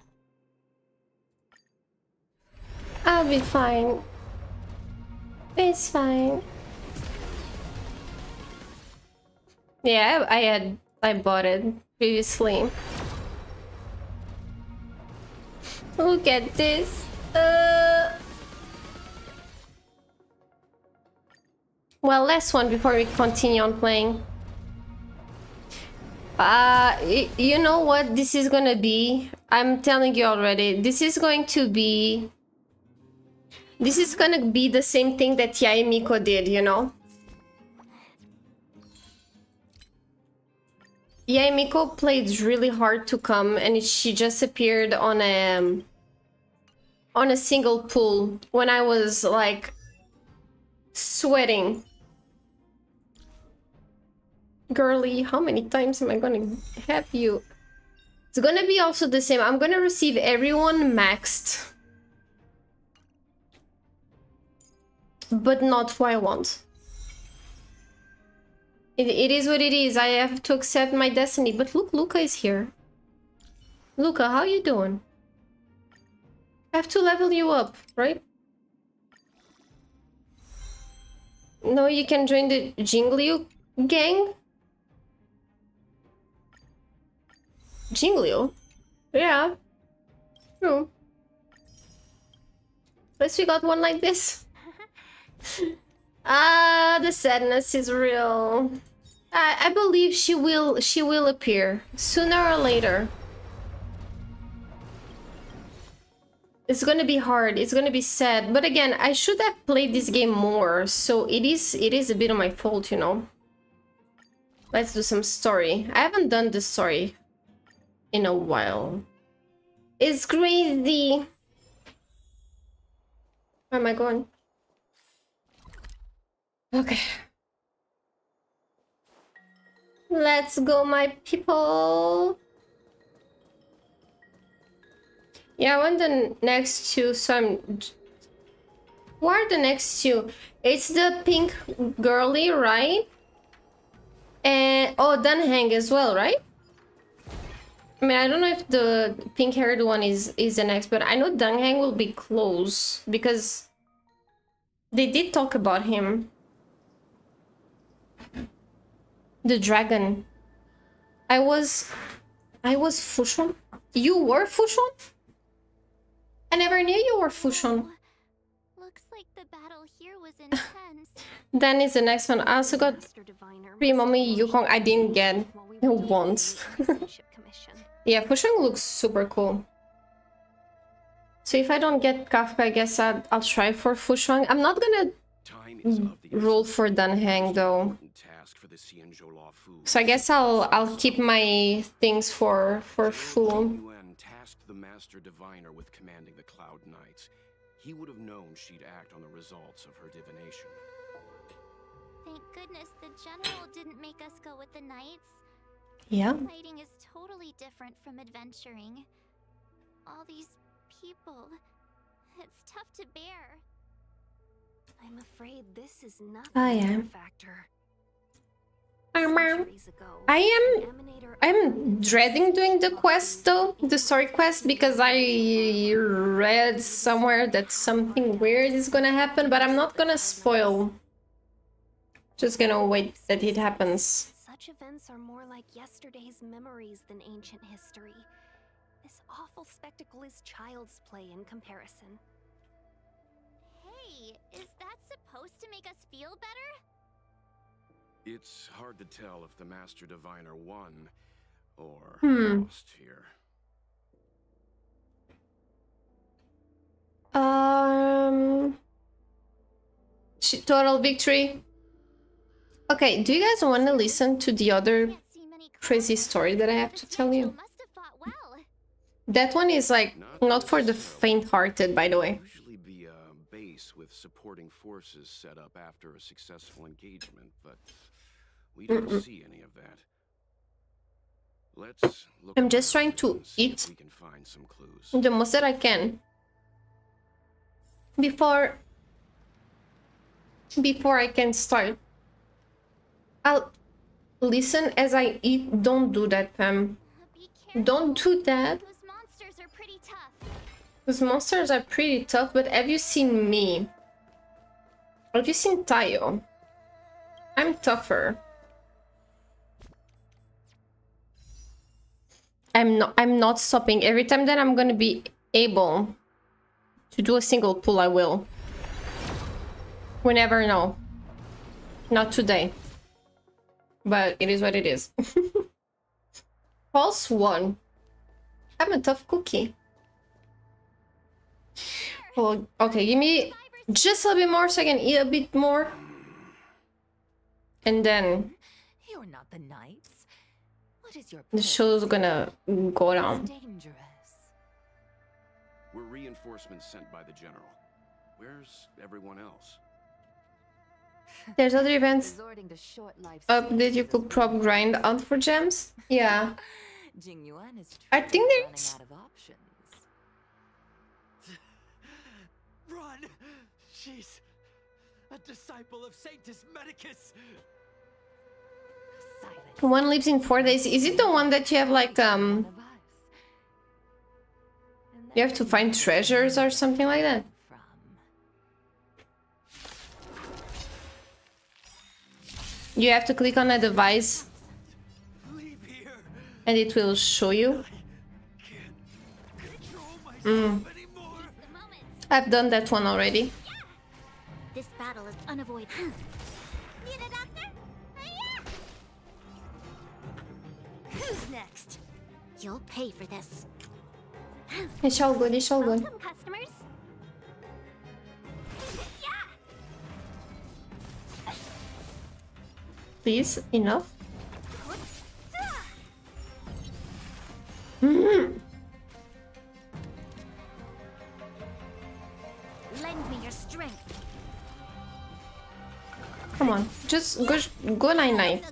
I'll be fine. It's fine. Yeah, I bought it previously. Look at this. Well, last one before we continue on playing. You know what this is gonna be? I'm telling you already. This is gonna be the same thing that Yae Miko did, you know? Yae Miko played really hard to come, and she just appeared on a single pool when I was like sweating. Girly, how many times am I gonna have you? It's gonna be also the same. I'm gonna receive everyone maxed, but not who I want. It is what it is. I have to accept my destiny. But look, Luca is here. Luca, how you doing? I have to level you up, right? No, you can join the Jingliu gang? Jingliu? Yeah. True. At least we got one like this. Ah, the sadness is real. I believe she will appear sooner or later. It's gonna be hard. It's gonna be sad. But again, I should have played this game more. So it is a bit of my fault, you know. Let's do some story. I haven't done the story in a while. It's crazy. Where am I going? Okay. Let's go, my people. Yeah, I want the next two, so I'm... Who are the next two? It's the pink girly, right? And... Oh, Dunhang as well, right? I mean, I don't know if the pink-haired one is the next, but I know Dunhang will be close, because they did talk about him. The dragon. I was Fushon? You were Fushon? I never knew you were Fushon. Looks like the battle here was intense. Then is the next one. I also got Pre-Mommy Yukong. I didn't get once. Yeah, Fushon looks super cool. So if I don't get Kafka, I guess I'll try for Fushon. I'm not gonna roll for Dunhang though. So I guess I'll keep my things for Fu. Tasked the Master Diviner with commanding the Cloud Knights. He would have known she'd act on the results of her divination. Thank goodness the general didn't make us go with the knights. Yeah. Fighting is totally different from adventuring. All these people, it's tough to bear. I'm afraid this is not I the am. factor. I'm dreading doing the quest though, the story quest, because I read somewhere that something weird is gonna happen, but I'm not gonna spoil. Just gonna wait that it happens. Such events are more like yesterday's memories than ancient history. This awful spectacle is child's play in comparison. Hey, is that supposed to make us feel better? It's hard to tell if the Master Diviner won or lost here. Total victory. Okay, do you guys want to listen to the other crazy story that I have to tell you? That one is like not for the faint-hearted, by the way. Usually be a base with supporting forces set up after a successful engagement, but we don't see any of that. Let's look. I'm just trying to eat we can find some clues. the most that I can before I can start. Listen as I eat. Don't do that, fam. Be careful. Don't do that. Those monsters are pretty tough. Those monsters are pretty tough, but have you seen me? Have you seen Tayo? I'm tougher. I'm not stopping. Every time that I'm gonna be able to do a single pull, I will. We never know. Not today. But it is what it is. Pulse 1. I'm a tough cookie. Oh, okay, give me just a little bit more so I can eat a bit more. And then You're not the knights. What is your the show's gonna go down. dangerous? We're reinforcements sent by the general. Where's everyone else? There's other events Resorting to short life up that you sentences could prop grind out for gems. Yeah. Jingyuan is I think truly there's- running out of options. Run! She's a disciple of Sanctus Medicus. Silence. One lives in 4 days. Is it the one that you have like One of us. And you have to find treasures or something like that? from. You have to click on a device Leave here. and it will show you. Can't control myself anymore. The moment. I've done that one already. This battle is unavoidable. Need a doctor? Hiya! Who's next? You'll pay for this. It's all good, it's all good. Welcome, customers. Please, enough. Lend me your strength. Come on, just go 9-9. So good.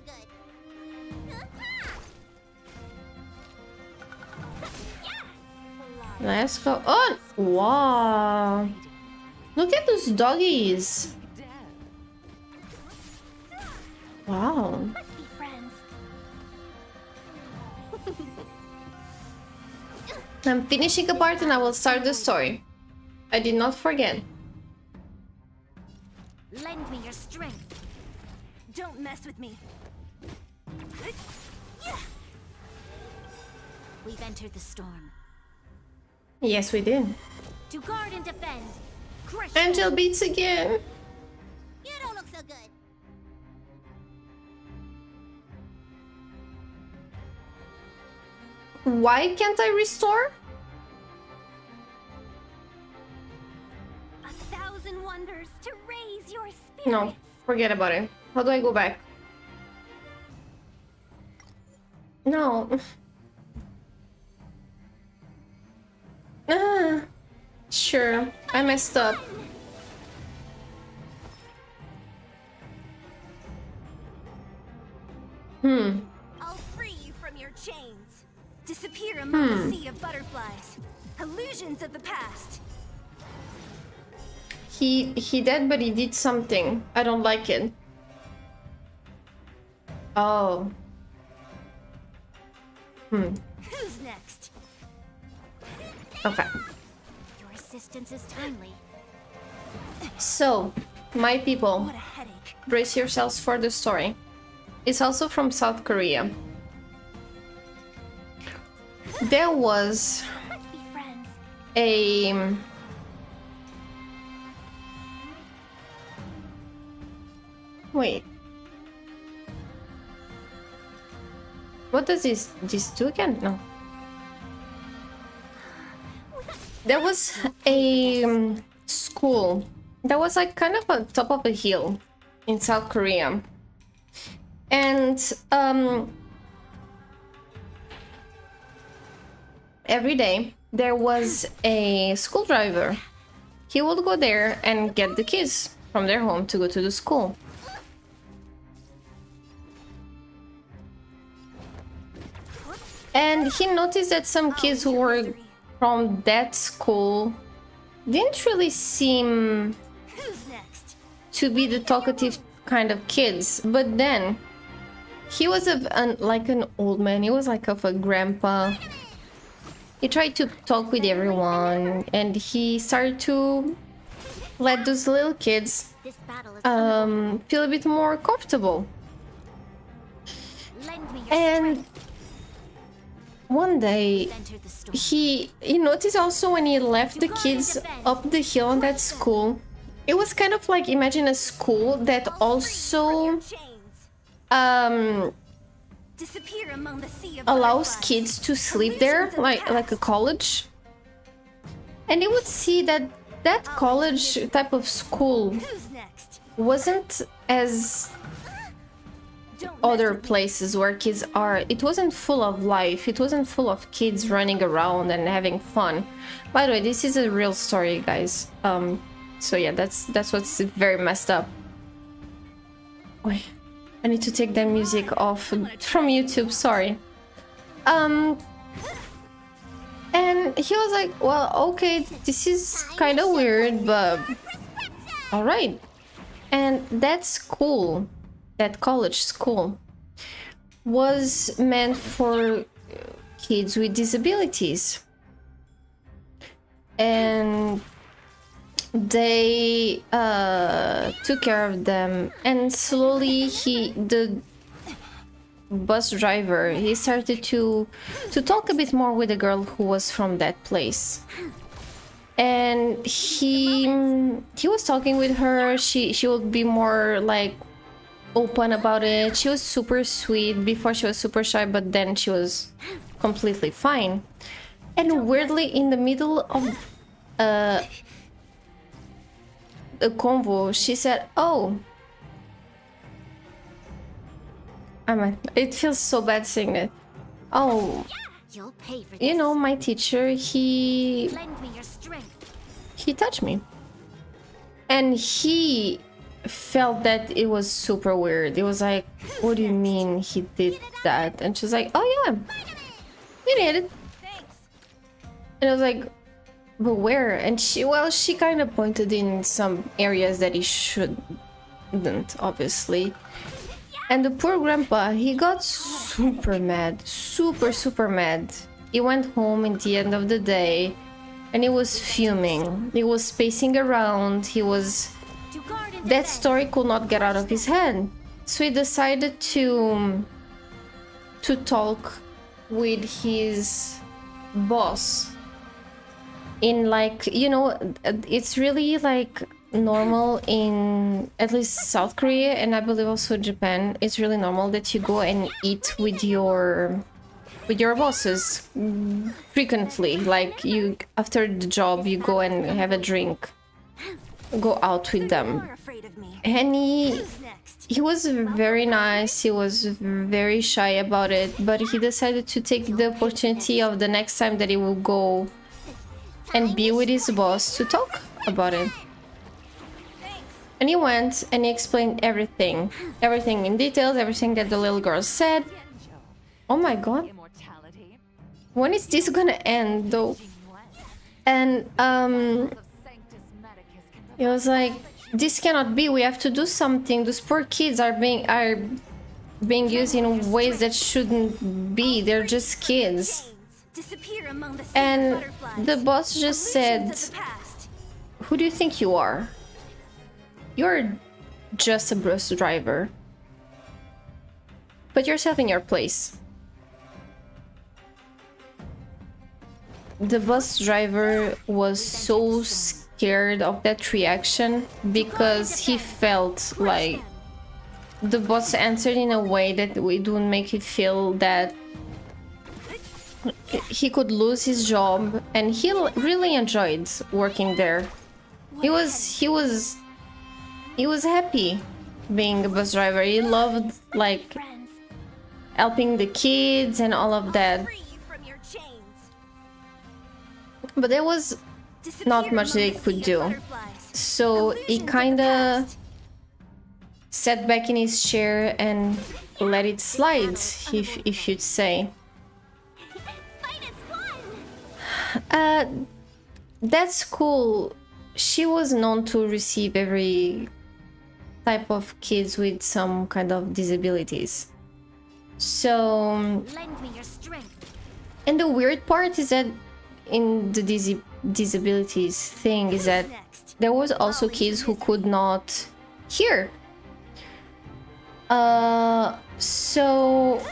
Let's go. Oh, wow. Look at those doggies. Wow. Let's be friends. I'm finishing a part and I will start the story. I did not forget. Lend me your strength. Don't mess with me. We've entered the storm. Yes, we did. To guard and defend. Crush Angel them. beats again. You don't look so good. Why can't I restore? 1,000 wonders to raise your spirit. No, forget about it. How do I go back? No. Ah, sure, I messed up. I'll free you from your chains. Disappear among the sea of butterflies. Illusions of the past. He did, but he did something. I don't like it. Oh. Who's next? Okay. Your assistance is timely. So, my people, What a headache. brace yourselves for the story. It's also from South Korea. There was Let's be friends. a wait. What does this do again? No. There was a school that was like kind of on top of a hill in South Korea. And every day there was a school driver. He would go there and get the kids from their home to go to the school. And he noticed that some kids who were from that school didn't really seem Who's next? to be the talkative kind of kids. But then he was like an old man. He was like of a grandpa. He tried to talk with everyone, and he started to let those little kids This battle is feel a bit more comfortable. Lend me your And one day, strength. Enter the storm. he noticed also when he left the kids up the hill on that school, it was kind of like, imagine a school that also Chains. Disappear among the sea of allows butterflies. kids to sleep there, like a college. And you would see that that college type of school Who's next? wasn't as Don't other mess with me. places where kids are. It wasn't full of life. It wasn't full of kids running around and having fun. By the way, this is a real story, guys. So yeah, that's what's very messed up. Wait, I need to take that music off from YouTube. Sorry. And he was like, well, okay, this is kind of weird, but all right. And that school, that college school, was meant for kids with disabilities. And they took care of them, and slowly the bus driver, he started to talk a bit more with the girl who was from that place. And he was talking with her. She would be more like open about it. She was super sweet. Before she was super shy, but then she was completely fine. And weirdly, in the middle of a convo, she said, oh, it feels so bad saying it. Oh, You'll pay for this. you know, my teacher, he Lend me your strength. touched me. And he felt that it was super weird. It was like, what do you mean he did that? And she's like, oh yeah, you did it. Thanks. And I was like, but where? And she kind of pointed in some areas that he shouldn't, obviously. And the poor grandpa, he got super mad, super mad. He went home at the end of the day and he was fuming. He was pacing around. To guard and That defend. story could not get out of his head. So he decided to talk with his boss. In like, you know, it's really like normal in at least South Korea, and I believe also Japan. It's really normal that you go and eat with your bosses frequently. Like, you, after the job, you go and have a drink, go out with them. More afraid of me. And Who's next? he was very nice. He was very shy about it, but he decided to take the opportunity of the next time that he will go and be with his boss to talk about it. And he went and he explained everything in details, everything that the little girl said. Oh my god, Immortality. when is this gonna end though? What? And Of Sanctus Medicus can it was like, this cannot be. We have to do something. Those poor kids are being used in ways that shouldn't be. They're just kids. Chains. Disappear among the sea And of butterflies. the boss just said, Illusions of the past. who do you think you are? You're just a bus driver. Put yourself in your place. The bus driver was so scared of that reaction because he felt like the boss answered in a way that it would make it feel that he could lose his job, and he really enjoyed working there. He was happy being a bus driver. He loved like Friends, helping the kids and all of that. free you from your chains. But there was Disappear not much among they the could sea of do. butterflies. So he Illusions of the kind of past. sat back in his chair and let it slide, if you'd say. Fight is won. That school, she was known to receive every type of kids with some kind of disabilities. So, Lend me your strength. and the weird part is that in the disabilities thing is that there was also kids who could not hear. So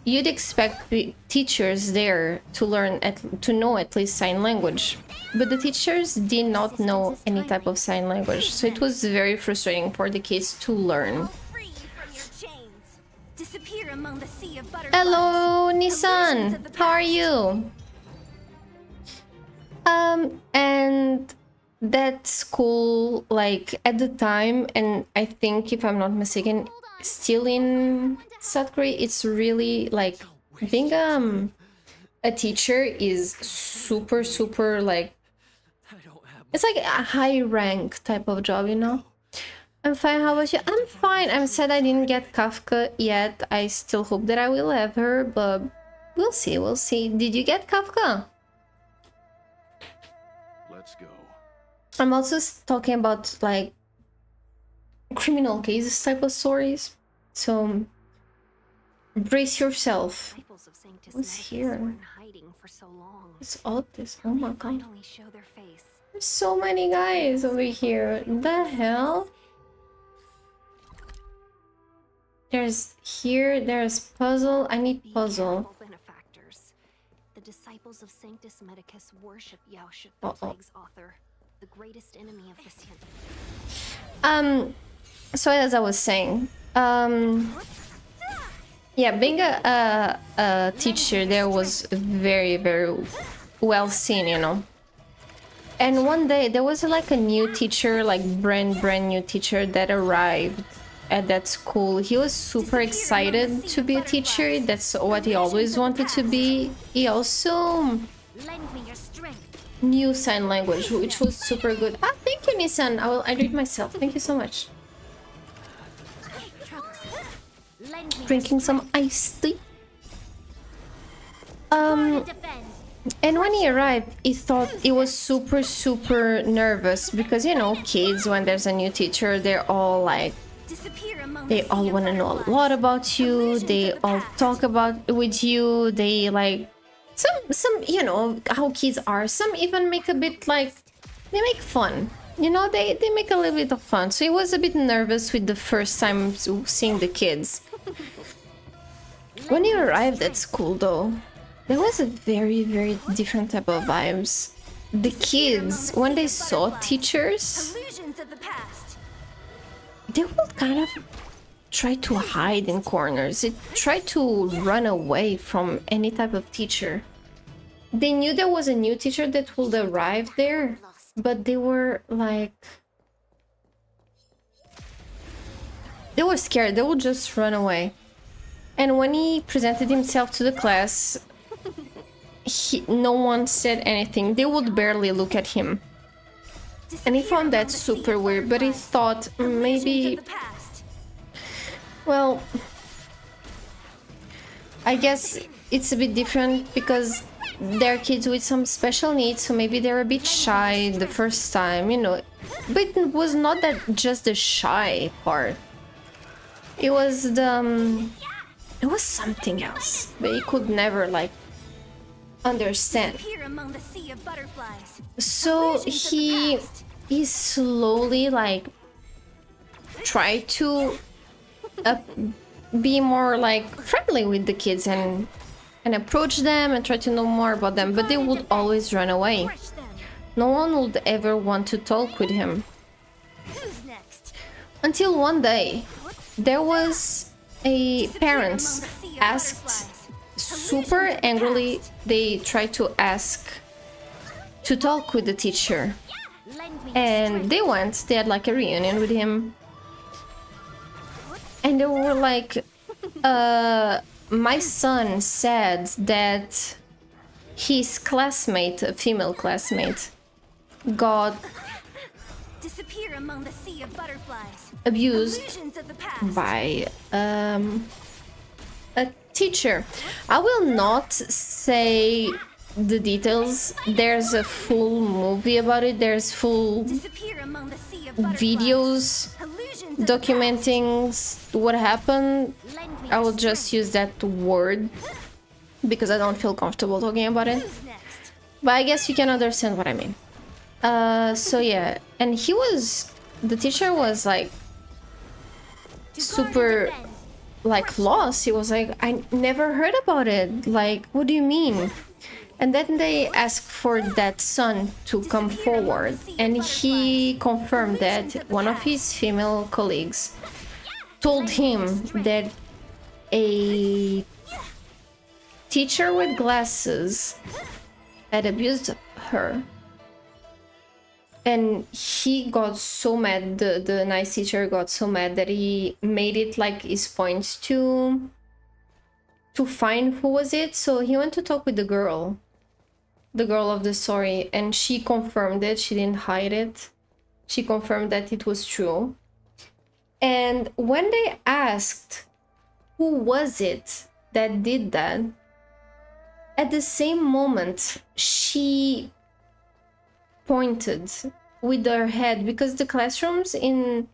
you'd expect teachers there to learn to know at least sign language, but the teachers did not know any type of sign language, so it was very frustrating for the kids to learn. Free from your chains. Disappear among the sea of butterflies. Hello, Nissan. How are you? And that school, like at the time, and I think if I'm not mistaken, still in South Korea, it's really like being a teacher is super like, it's like a high rank type of job, you know. I'm fine, how about you? I'm fine. I'm sad I didn't get KAFKA yet. I still hope that I will have her, but we'll see, we'll see. Did you get KAFKA? Let's go. I'm also talking about like criminal cases type of stories, so brace yourself. Disciples of Sanctus What's Medicus here? were in hiding for so long. It's all this. Oh my god. Finally show their face. There's so many guys over here. The hell? There's puzzle. I need Be puzzle. careful, benefactors. The disciples of Sanctus Medicus worship Yaoshuk, Uh-oh. the plague's author, the greatest enemy of the Science. So as I was saying, yeah, being a teacher there was very well seen, you know. And one day there was like a new teacher, like brand new teacher that arrived at that school. He was super excited to be a teacher. That's what he always wanted to be. He also Lend me your strength. knew sign language, which was super good. Ah, thank you, Nissan. I read myself. Thank you so much. Lend me your Drinking some iced tea. defend. And when he arrived, he thought he was super nervous because, you know, kids, when there's a new teacher, they're all like, Disappear among they the all sea of want to know a butterflies. lot about you. Illusions They of the all past. talk about with you. They like some, you know, how kids are. Some even make a bit like, they make fun. You know, they make a little bit of fun. So he was a bit nervous with the first time seeing the kids. When he arrived at school, though, there was a very different type of vibes. The kids, when they saw teachers, Illusions of the past. they would kind of try to hide in corners. They tried to run away from any type of teacher. They knew there was a new teacher that would arrive there, but they were like... they were scared. They would just run away. And when he presented himself to the class, no one said anything. They would barely look at him. And he found that super weird, but he thought maybe... well, I guess it's a bit different because they're kids with some special needs, so maybe they're a bit shy the first time, you know. But it was not that just the shy part. It was the... it was something else, but he could never, like, understand. Among the sea of butterflies. So he slowly, like, tried to be more, like, friendly with the kids and approach them and try to know more about them, but they would always run away. Crush them. No one would ever want to talk with him. Who's next? Until one day, there was a parents asked super angrily, they tried to ask to talk with the teacher. Lend me And they went, they had like a reunion with him. And they were like, my son said that his classmate, a female classmate, got disappear among the sea of butterflies. abused Illusions of the past. by a teacher. I will not say the details. There's a full movie about it. There's full Disappear among the sea of butterflies. videos Illusions of the documenting what happened. past. Lend me I your will just use that word because I don't feel comfortable talking about it. Who's next? But I guess you can understand what I mean. So yeah, and the teacher was like To guard super and defend. like lost. He was like, I never heard about it. Like, what do you mean? And then they asked for that son to come forward, and he confirmed that one of his female colleagues told him that a teacher with glasses had abused her. And he got so mad, the nice teacher got so mad that he made it like his point to find who was it. So he went to talk with the girl of the story, and she confirmed it. She didn't hide it. She confirmed that it was true. And when they asked who was it that did that, at the same moment she pointed with her head, because the classrooms in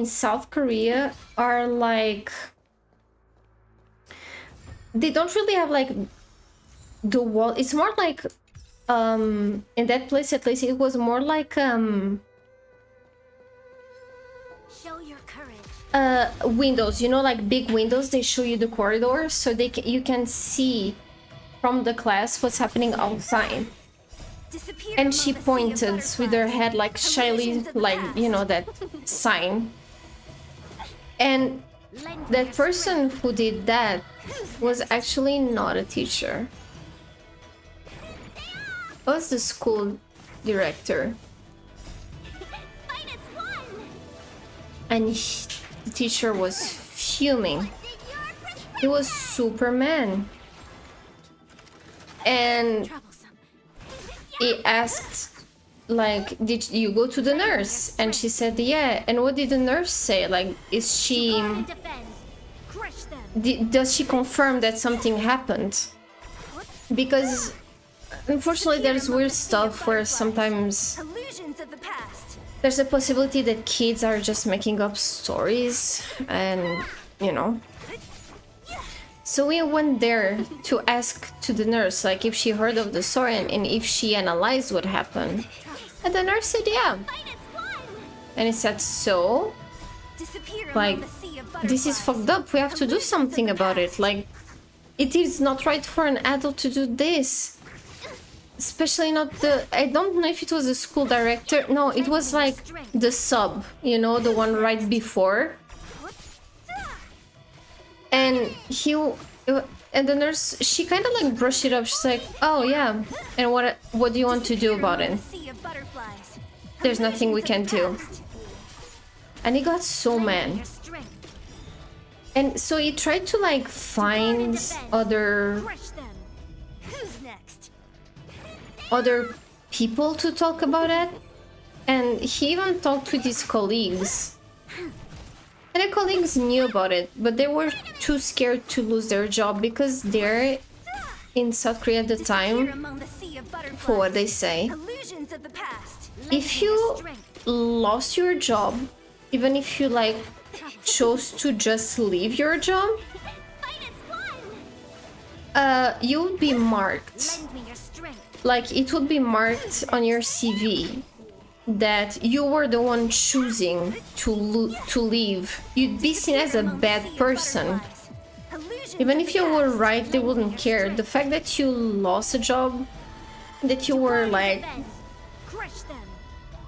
South Korea are like, they don't really have like the wall. It's more like in that place at least it was more like Show your courage. windows, you know, like big windows. They show you the corridors so you can see from the class what's happening outside. Disappear And among she the sea of pointed with her butterflies. head like shyly, Illusions of the like, past. you know, that sign. And Lend me that your person who did that Who's was next? actually not a teacher. It was the school director. Fight as one. And the teacher was fuming. He was Superman. And Troublesome. he asked, like, did you go to the nurse? And she said, yeah. And what did the nurse say? Like, is she... Guard and defend. Crush them. Does she confirm that something happened? Because unfortunately there's weird stuff where sometimes Illusions of the past. there's a possibility that kids are just making up stories, and you know. So we went there to ask to the nurse, like, if she heard of the story and if she analyzed what happened. And the nurse said yeah. Fight as one. And he said, so Disappear like, among the sea of this is butterflies. fucked up, we have to do something about it. Like, it is not right for an adult to do this. Especially not the... I don't know if it was the school director. No, it was like the sub, you know, the one right before. And and the nurse, she kind of like brushed it up. She's like, oh yeah, and what do you want to do about it? There's nothing we can do. And he got so mad. And so he tried to like find other people to talk about it, and he even talked with his colleagues, and the colleagues knew about it, but they were too scared to lose their job because they're in South Korea at the time, for what they say, if you lost your job, even if you like chose to just leave your job, you would be marked. Like, it would be marked on your CV that you were the one choosing to leave. You'd be seen as a bad person. Even if you were right, they wouldn't care. The fact that you lost a job, that you were like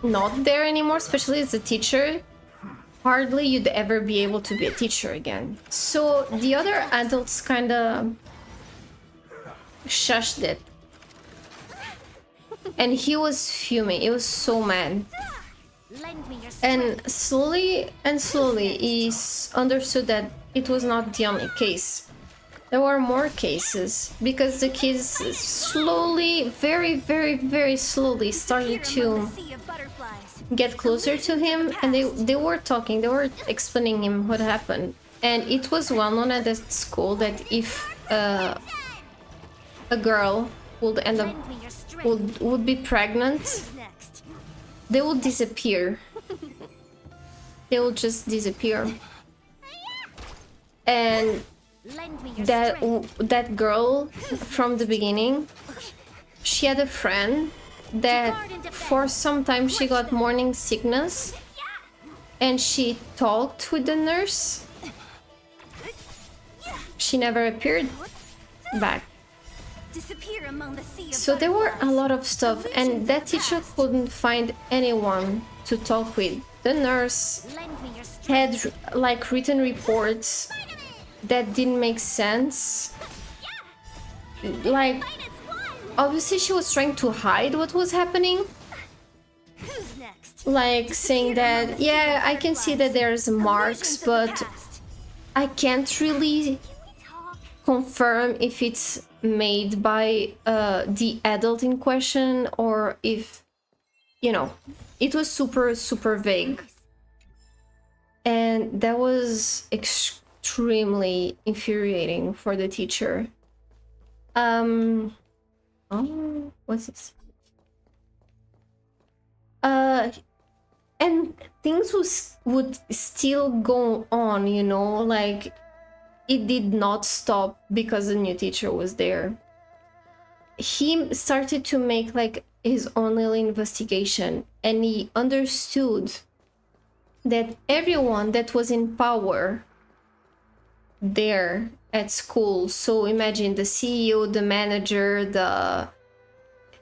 not there anymore, especially as a teacher, hardly you'd ever be able to be a teacher again. So the other adults kind of shushed it. And he was fuming. He was so mad. And slowly he understood that it was not the only case. There were more cases because the kids slowly, very slowly started to get closer to him, and they were talking, they were explaining him what happened. And it was well known at that school that if a girl would end up Lend me your strength. would be pregnant, Who's next? they would disappear. They will just disappear. And Lend me your strength. that girl from the beginning, she had a friend that for some time she got morning sickness, and she talked with the nurse. She never appeared back. Disappear among the sea of So there were a butterflies. lot of stuff, and that teacher couldn't find anyone to talk with. The nurse Lend me your strength. had like written reports that didn't make sense. Like, obviously she was trying to hide what was happening. Who's next? Like saying that, yeah, I can see that there's marks, Illusions of the but past. I can't really confirm if it's made by the adult in question or if, you know, it was super vague. And that was extremely infuriating for the teacher. Oh, what's this? And things would still go on, you know, like it did not stop because the new teacher was there. He started to make like his own little investigation, and he understood that everyone that was in power there at school, so imagine the CEO, the manager, the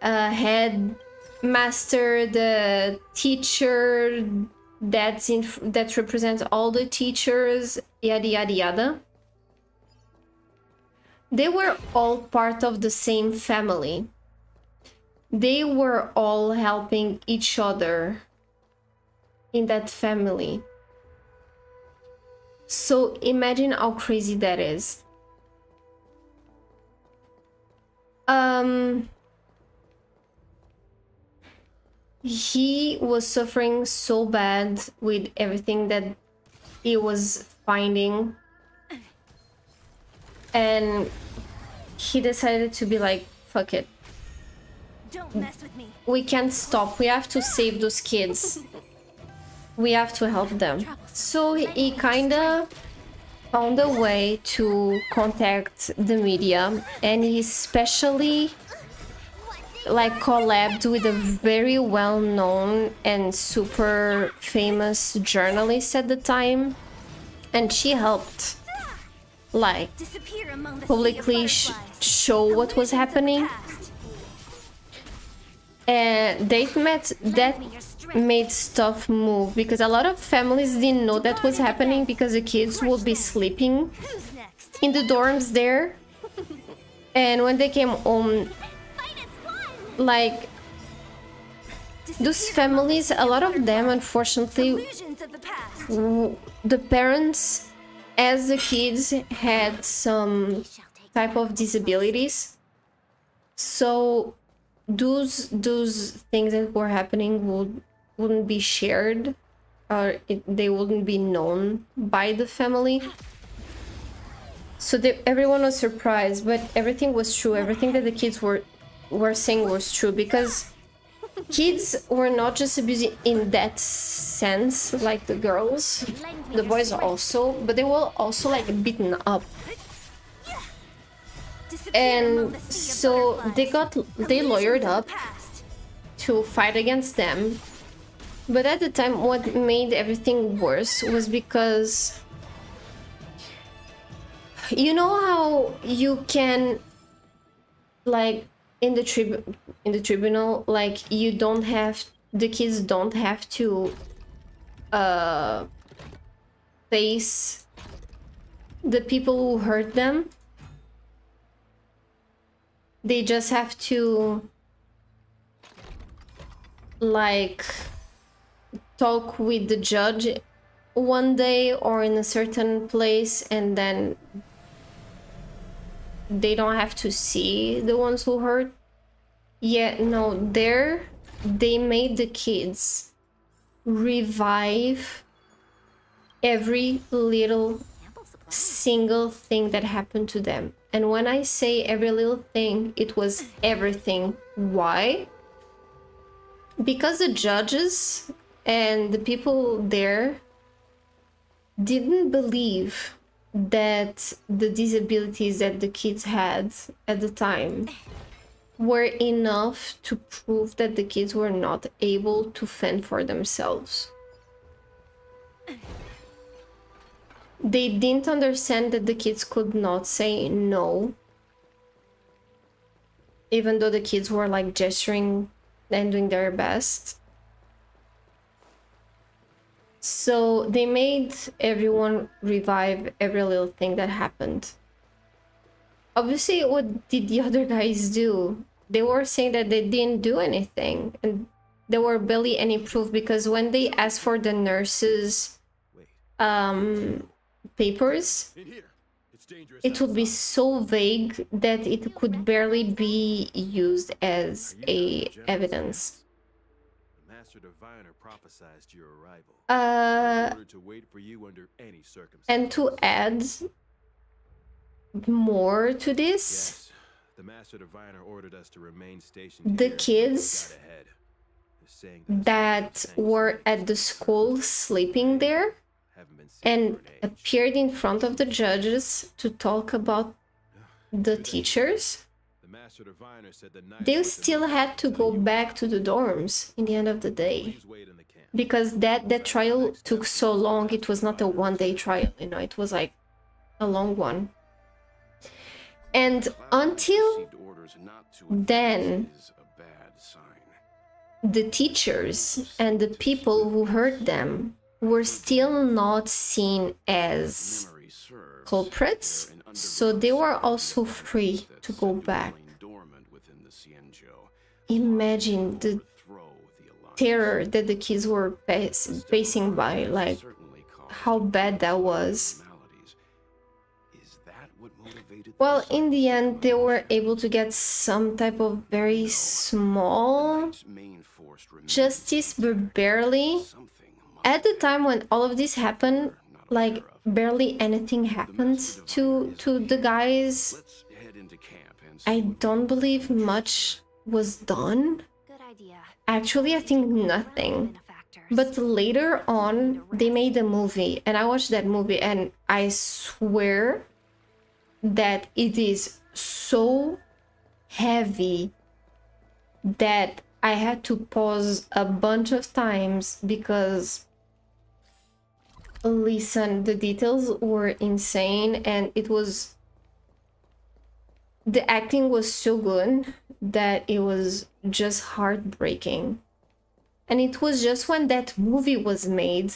head master, the teacher that represents all the teachers, yada yada yada, they were all part of the same family. They were all helping each other in that family. So imagine how crazy that is. He was suffering so bad with everything that he was finding, and he decided to be like, fuck it, Don't mess with me. we can't stop, we have to save those kids, we have to help them. So he kinda found a way to contact the media, and he especially like collabed with a very well-known and super famous journalist at the time, and she helped like Disappear among the publicly sea of butterflies. show what was Illusions of the happening. past. And that made stuff move, because a lot of families didn't know that was happening because the kids would be sleeping Who's next? in the dorms there, and when they came home, like those families, a lot of them, unfortunately, Illusions of the past. the parents as the kids had some type of disabilities, so those things that were happening wouldn't be shared, or they wouldn't be known by the family. So everyone was surprised, but everything was true. Everything that the kids were saying was true, because kids were not just abused in that sense, like the girls, the boys also, but they were also like beaten up. Disappear among And the sea of so butterflies. they lawyered Illusions of up the past. to fight against them. But at the time, what made everything worse was because, you know how you can, like, in the tribunal, like, the kids don't have to face the people who hurt them. They just have to, like, talk with the judge one day or in a certain place, and then they don't have to see the ones who hurt. Yeah, no, they made the kids revive every little single thing that happened to them, And when I say every little thing, it was everything. Why? Because the judges and the people there didn't believe that the disabilities that the kids had at the time were enough to prove that the kids were not able to fend for themselves. They didn't understand that the kids could not say no, even though the kids were like gesturing and doing their best. So they made everyone revive every little thing that happened. Obviously, what did the other guys do? They were saying that they didn't do anything, and there were barely any proof, because when they asked for the nurses' papers, it would be so vague that it could barely be used as a evidence. Master Diviner prophesied your arrival. Ordered to wait for you under any circumstances. And to add more to this, yes, the Master Diviner ordered us to remain stationed. The kids that were at the school sleeping there and appeared in front of the judges to talk about the teachers, they still had to go back to the dorms in the end of the day, because that trial took so long. It was not a one-day trial, you know, it was like a long one. And until then, the teachers and the people who heard them were still not seen as culprits, so they were also free to go back. Imagine the terror that the kids were facing by, like, how bad that was. Well, in the end, they were able to get some type of very small justice, but barely. At the time when all of this happened, like, barely anything happened to the guys. I don't believe much was done. Actually, I think nothing. But later on, they made a movie, and I watched that movie, and I swear that it is so heavy that I had to pause a bunch of times, because listen, the details were insane, and it was, the acting was so good that it was just heartbreaking. And it was just when that movie was made,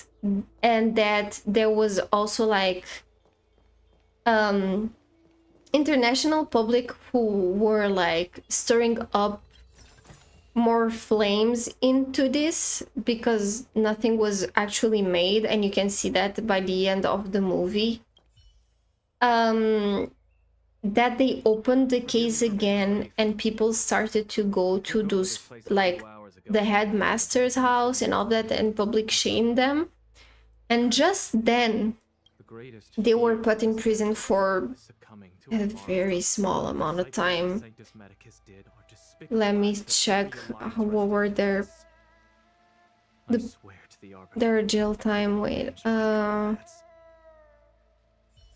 and that there was also like international public who were like stirring up more flames into this, because nothing was actually made, and you can see that by the end of the movie, that they opened the case again, and people started to go to those, like, the headmaster's house and all that, and public shamed them. And just then they were put in prison for a very small amount of time. Let me check what were their jail time. Wait,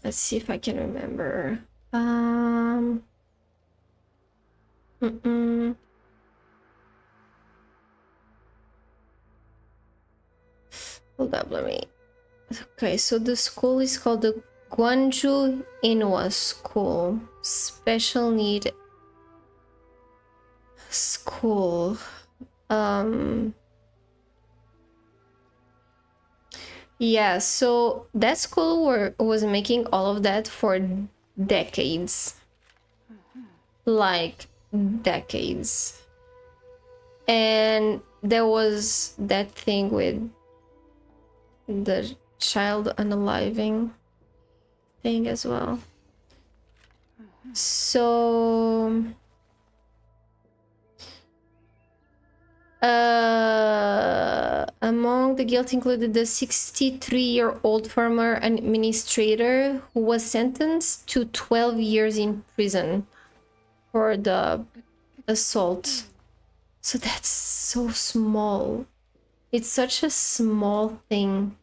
let's see if I can remember. Hold up, let me. Okay, so the school is called the Gwangju Inwa School, special need school. Yeah, so that school was making all of that for decades, like decades. And there was that thing with the child unaliving thing as well. So Among the guilt included the 63-year-old former administrator who was sentenced to 12 years in prison for the assault. So that's so small. It's such a small thing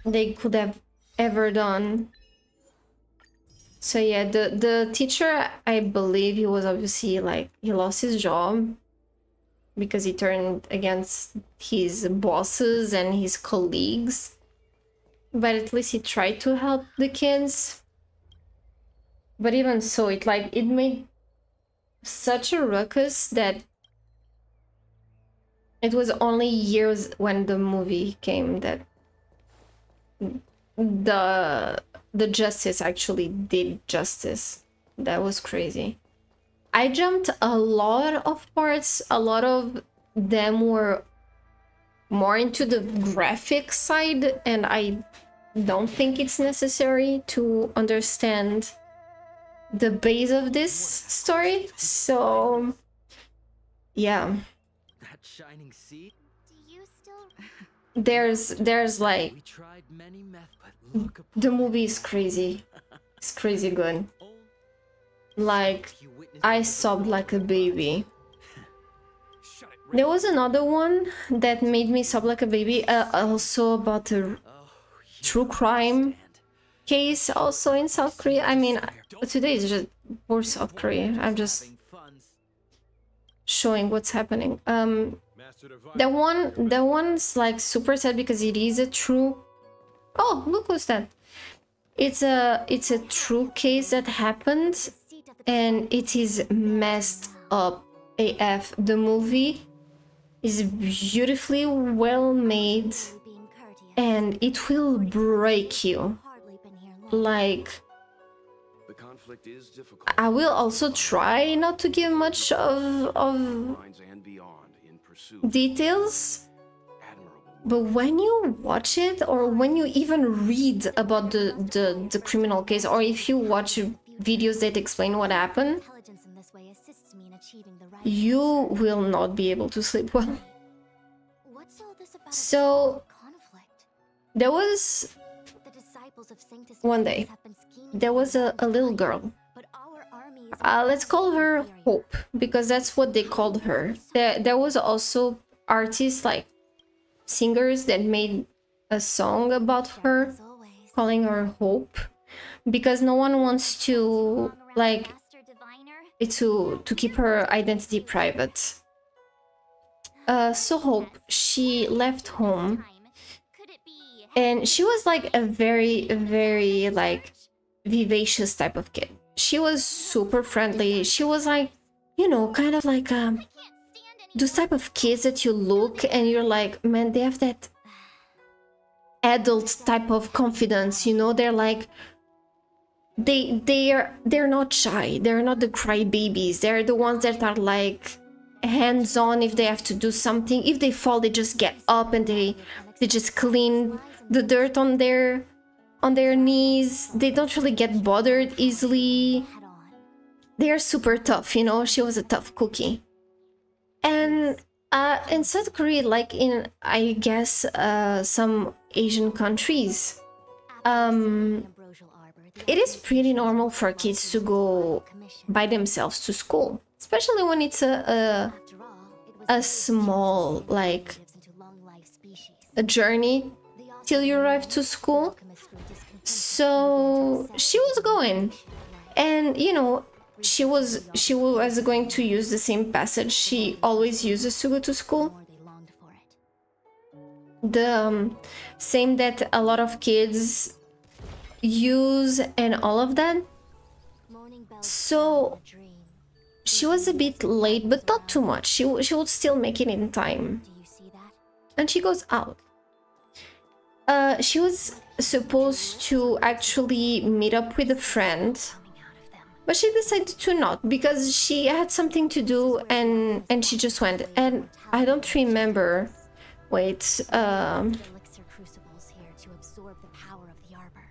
they could have ever done. So yeah, the teacher, I believe he was obviously like, he lost his job because he turned against his bosses and his colleagues. But at least he tried to help the kids. But even so, it made such a ruckus that it was only years when the movie came that the justice actually did justice. That was crazy. I jumped a lot of parts. A lot of them were more into the graphic side, and I don't think it's necessary to understand the base of this story. So yeah, That shining seed? Do you still... there's like, We tried many methods, but look the movie is crazy. It's crazy good. Like, I sobbed like a baby. There was another one that made me sob like a baby, also about a true crime case also in South Korea. I mean, today is just poor South Korea. I'm just showing what's happening. That one's like super sad because it is a true... Oh, look who's that. It's a true case that happened, and it is messed up AF. The movie is beautifully well made, and it will break you. Like, The conflict is difficult. I will also try not to give much of Lines and beyond in pursuit. details, Admirable. but when you watch it, or when you even read about the criminal case, or if you watch videos that explain what happened, Intelligence in this way assists me in achieving the right... you will not be able to sleep well. What's all this about So conflict? there was The disciples of Sanctus one day, have been scheming there was a little girl. but our army is Let's call her Hope, because that's what they called her. There was also artists, like singers, that made a song about her, as always. calling her Hope, because no one wants to like Master Diviner? to keep her identity private. So Hope, she left home, Could it be and she was like a very like vivacious type of kid. She was super friendly. She was like, you know, kind of like those type of kids that you look and you're like, man, they have that adult type of confidence, you know. They're like, they're not shy. They're not the crybabies. They're the ones that are like hands-on. If they have to do something, if they fall, they just get up and they just clean the dirt on their knees. They don't really get bothered easily. head on? They are super tough, you know. She was a tough cookie. And in South Korea, like in, I guess, some Asian countries, it is pretty normal for kids to go by themselves to school, especially when it's a small, like, a journey till you arrive to school. So she was going, and you know, she was going to use the same passage she always uses to go to school, the same that a lot of kids use and all of that. So she was a bit late, but not too much. She would still make it in time. And she goes out. She was supposed to actually meet up with a friend, but she decided to not because she had something to do, and she just went. And I don't remember. Wait, Elixir crucibles here to absorb the power of the arbor.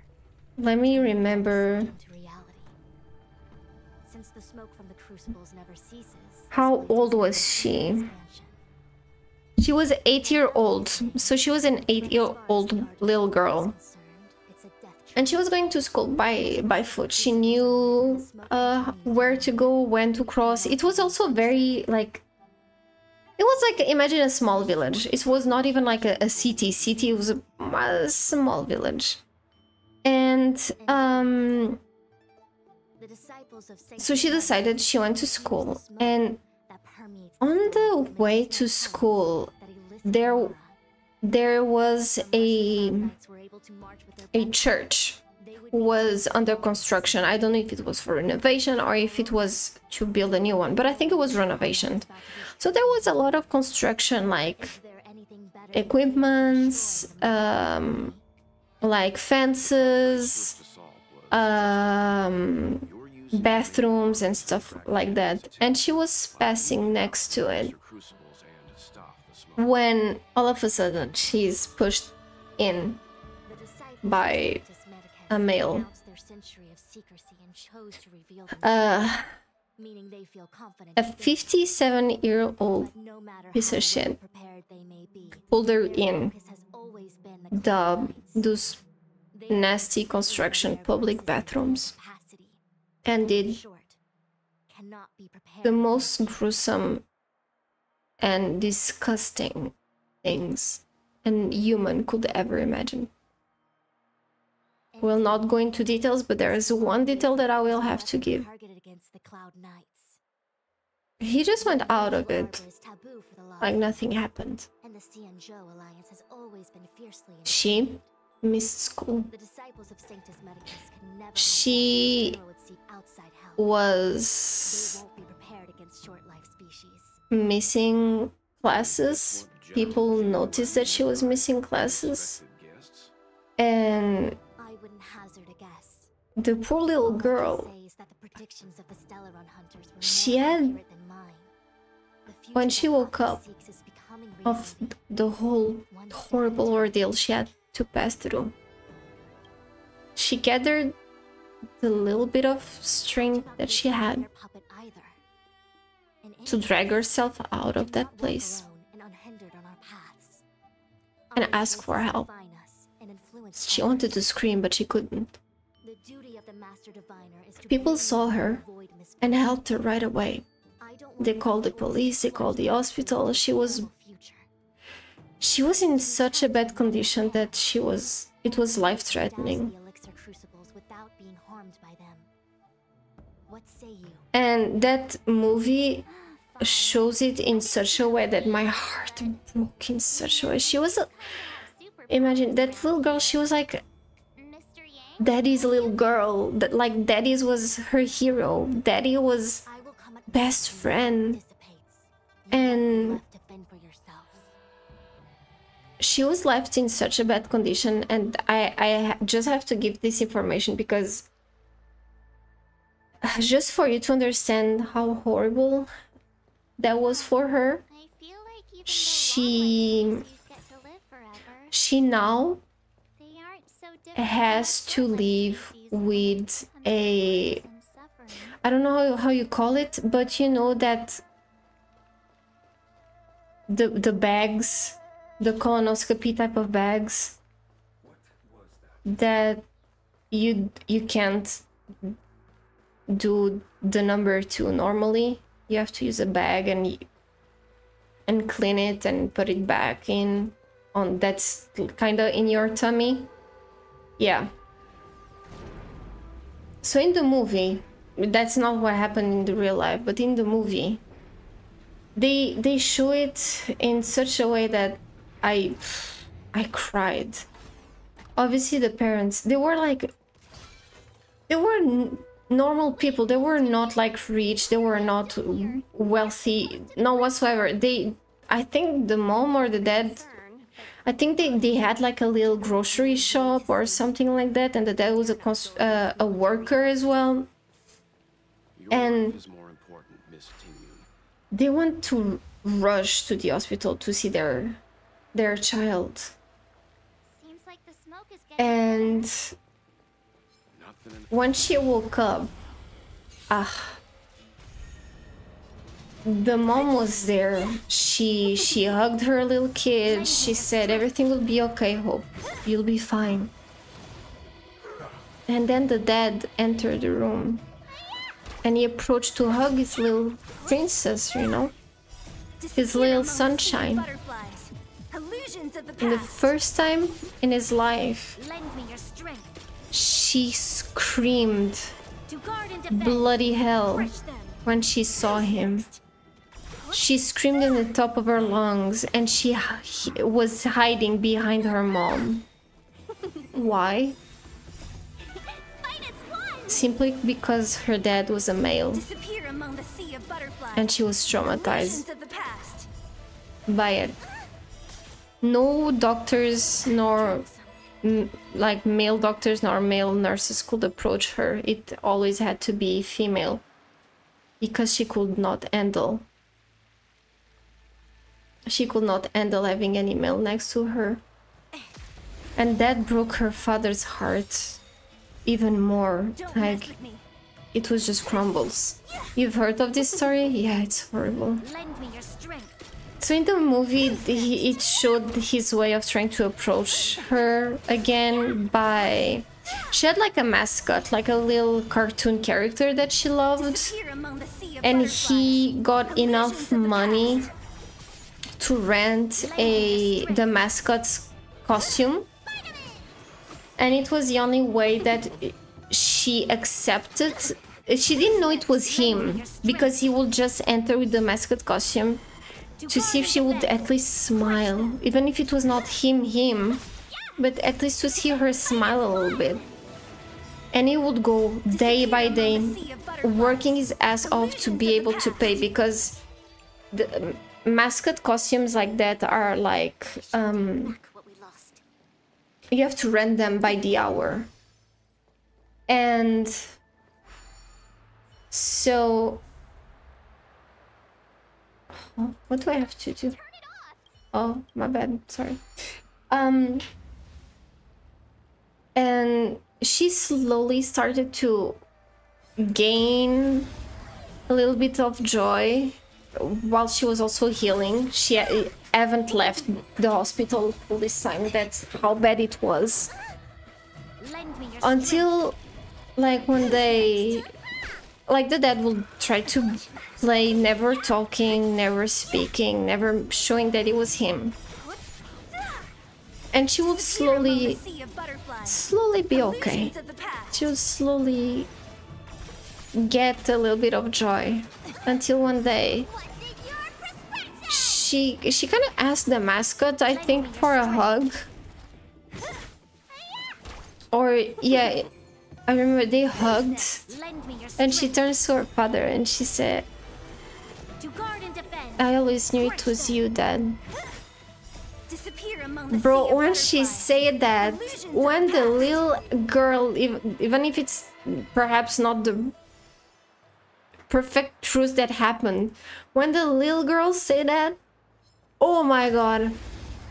let me remember. Into reality. since the smoke from the crucibles never ceases. How old was she? She was 8-year-old, so she was an 8-year-old little girl. And she was going to school by foot. She knew where to go, when to cross. It was also very, like... It was like, imagine a small village. It was not even like a city. City was a small village. And so she decided she went to school. And on the way to school, there was a church was under construction. I don't know if it was for renovation or if it was to build a new one, but I think it was renovation. So there was a lot of construction, like equipments, like fences, bathrooms and stuff like that. And she was passing next to it when all of a sudden she's pushed in by a male. A 57-year-old piece of shit pulled her in those nasty construction public bathrooms and did the most gruesome and disgusting things a human could ever imagine. We'll not go into details, but there is one detail that I will have to give. He just went out of it like nothing happened. She missed school. She was missing classes. People noticed that she was missing classes. And the poor little girl, she had, when she woke up of the whole horrible ordeal she had to pass through, she gathered the little bit of strength that she had to drag herself out of that place and ask for help. She wanted to scream, but she couldn't. People saw her and helped her right away. They called the police, they called the hospital. She was in such a bad condition that it was life-threatening. And that movie shows it in such a way that my heart broke in such a way. She was imagine that little girl, she was like Daddy's little girl, that like Daddy's was her hero. Daddy was best friend. And she was left in such a bad condition, and I just have to give this information because just for you to understand how horrible that was for her. She now has to live with a, I don't know how you call it, but you know that the bags, the colonoscopy type of bags that you can't do the number 2 normally. You have to use a bag and clean it and put it back in on, that's kind of in your tummy. Yeah. So in the movie, that's not what happened in the real life, but in the movie they show it in such a way that I cried. Obviously the parents, they were normal people. They were not like rich, they were not wealthy, no whatsoever. I think the mom or the dad, I think they had like a little grocery shop or something like that, and the dad was a worker as well. And they went to rush to the hospital to see their child. And when she woke up, the mom was there. She hugged her little kid. She said everything will be okay, Hope. You'll be fine. And then the dad entered the room. And he approached to hug his little princess, you know? His little sunshine. And the first time in his life, she screamed bloody hell when she saw him. She screamed in the top of her lungs and she was hiding behind her mom. Why? Simply because her dad was a male. And she was traumatized by it. No doctors nor like male doctors nor male nurses could approach her. It always had to be female because she could not handle having any male next to her. And that broke her father's heart even more. Like, it was just crumbles. You've heard of this story? Yeah, it's horrible. So in the movie, it showed his way of trying to approach her again by... She had like a mascot, like a little cartoon character that she loved. And he got enough money to rent the mascot's costume. And it was the only way that she accepted. She didn't know it was him, because he would just enter with the mascot costume to see if she would at least smile, even if it was not him, but at least to see her smile a little bit. And he would go day by day, working his ass off to be able to pay, because the mascot costumes like that are like, you have to rent them by the hour. And so... Oh, what do I have to do? Oh, my bad, sorry. And she slowly started to gain a little bit of joy while she was also healing. She haven't left the hospital all this time. That's how bad it was. Until, like, one day, like, the dad would try to play, never talking, never speaking, never showing that it was him. And she would slowly be okay. She would slowly get a little bit of joy. Until one day, she kind of asked the mascot, I think, for a hug. Or, yeah, I remember they hugged. And she turns to her father and she said, I always knew it was you, Dad. Bro, when she said that, when the little girl, even if it's perhaps not the perfect truth that happened, when the little girl said that, oh my god,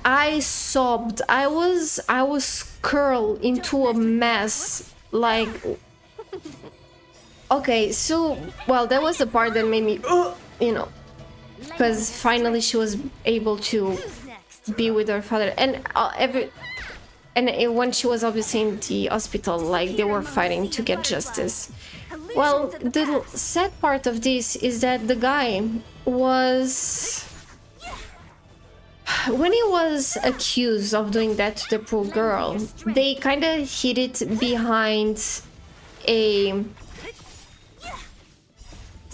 I sobbed. I was curled into a mess. Like, okay, so, well, that was the part that made me, you know, because finally she was able to be with her father. And when she was obviously in the hospital, like, they were fighting to get justice. Well, the sad part of this is that the guy was... When he was accused of doing that to the poor girl, they kind of hid it behind a...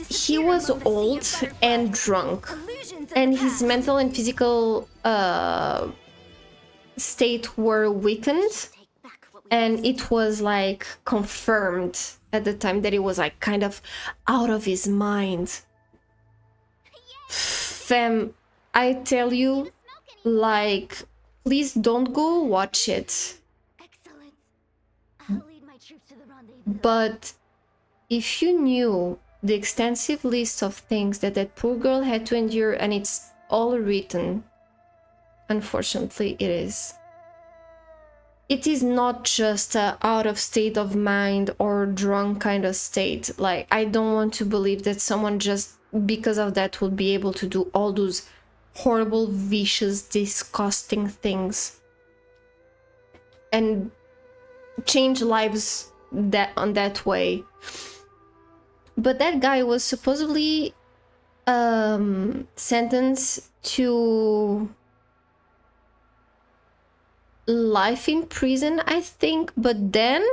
He was old and drunk, and his mental and physical state were weakened, and it was like confirmed at the time that he was like kind of out of his mind. Fam, I tell you, like, please don't go watch it. But if you knew the extensive list of things that that poor girl had to endure, and it's all written, unfortunately it is. It is not just a out of state of mind or drunk kind of state. Like, I don't want to believe that someone just because of that would be able to do all those horrible, vicious, disgusting things and change lives that way. But that guy was supposedly sentenced to life in prison, I think, but then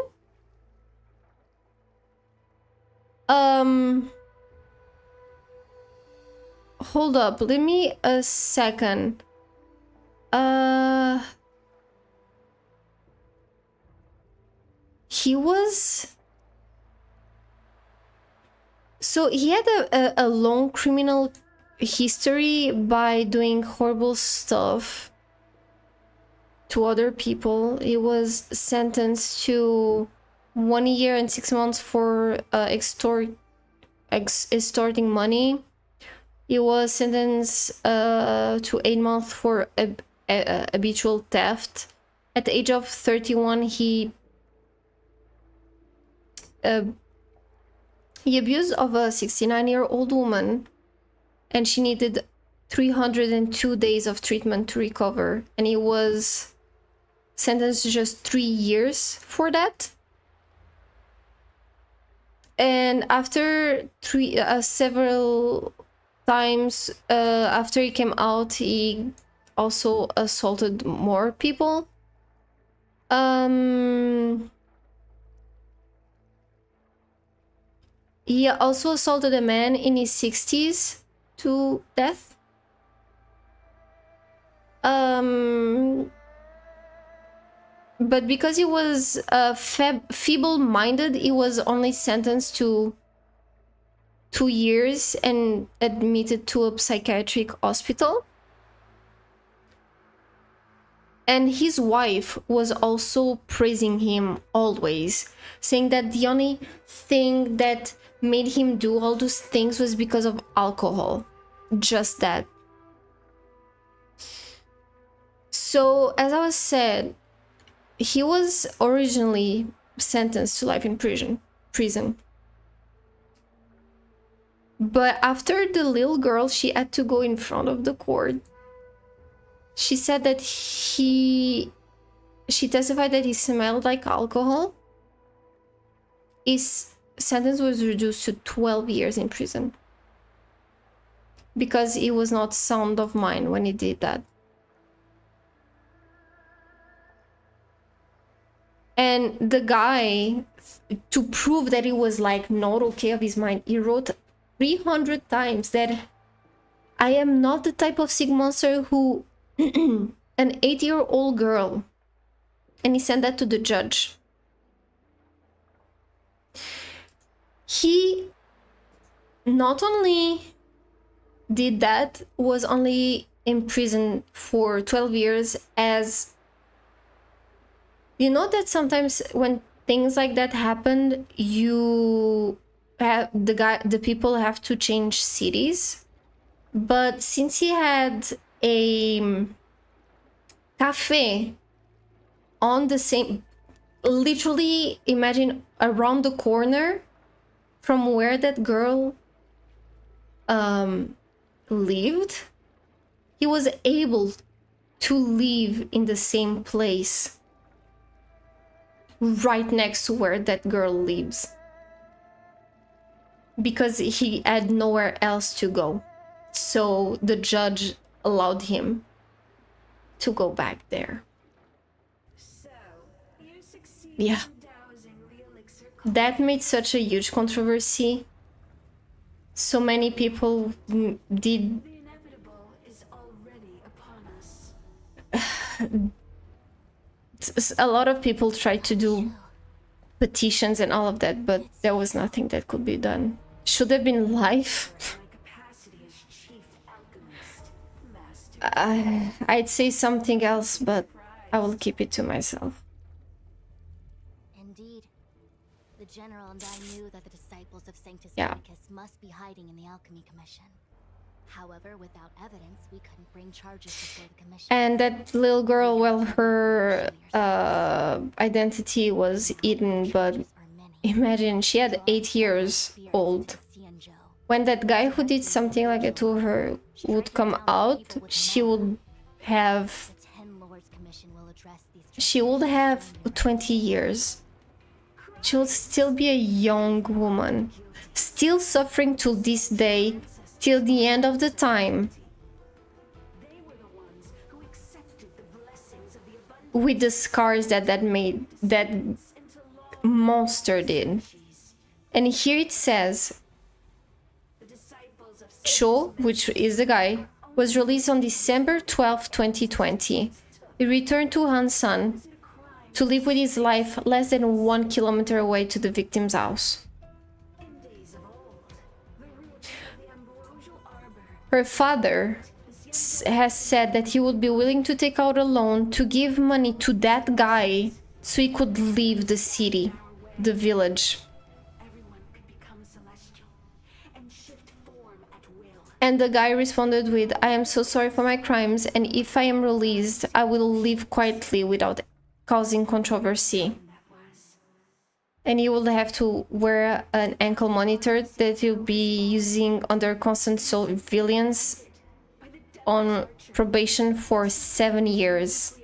hold up, let me a second. He was, so he had a long criminal history by doing horrible stuff to other people. He was sentenced to 1 year and 6 months for extorting money. He was sentenced to 8 months for habitual theft. At the age of 31, he abused of a 69-year-old woman, and she needed 302 days of treatment to recover, and he was sentenced to just 3 years for that. And after several times after he came out, he also assaulted more people. He also assaulted a man in his 60s to death. But because he was feeble-minded, he was only sentenced to 2 years and admitted to a psychiatric hospital. And his wife was also praising him always, saying that the only thing that made him do all those things was because of alcohol. Just that. So, as I was said, he was originally sentenced to life in prison. But after the little girl, she had to go in front of the court. She said that she testified that he smelled like alcohol. His sentence was reduced to 12 years in prison because he was not sound of mind when he did that. And the guy, to prove that he was like not okay of his mind, he wrote 300 times that I am not the type of sick monster who an 8-year-old girl. And he sent that to the judge. He not only did that, was only in prison for 12 years, as you know that sometimes when things like that happen, you have the people have to change cities. But since he had a cafe on the same, literally imagine around the corner from where that girl lived, he was able to live in the same place right next to where that girl lives, because he had nowhere else to go. So the judge allowed him to go back there. Yeah. That made such a huge controversy. So many people did. A lot of people tried to do petitions and all of that, but there was nothing that could be done. Should have been life. I'd say something else, but I will keep it to myself. Indeed. The general and I knew that the disciples of Sanctus Yeah. Manicus must be hiding in the Alchemy Commission. However, without evidence, we couldn't bring charges before the commission. And that little girl, well, her identity was eaten, but imagine she had 8 years old when that guy who did something like it to her would come out, she would have 20 years. She would still be a young woman, still suffering till this day, till the end of the time, with the scars that monster did. And here it says Cho, which is the guy, was released on December 12, 2020. He returned to Hansan to live with his life less than 1 kilometer away to the victim's house. Her father has said that he would be willing to take out a loan to give money to that guy so he could leave the city, the village. And the guy responded with, "I am so sorry for my crimes, and if I am released, I will live quietly without causing controversy." And he will have to wear an ankle monitor that he'll be using under constant surveillance on probation for 7 years.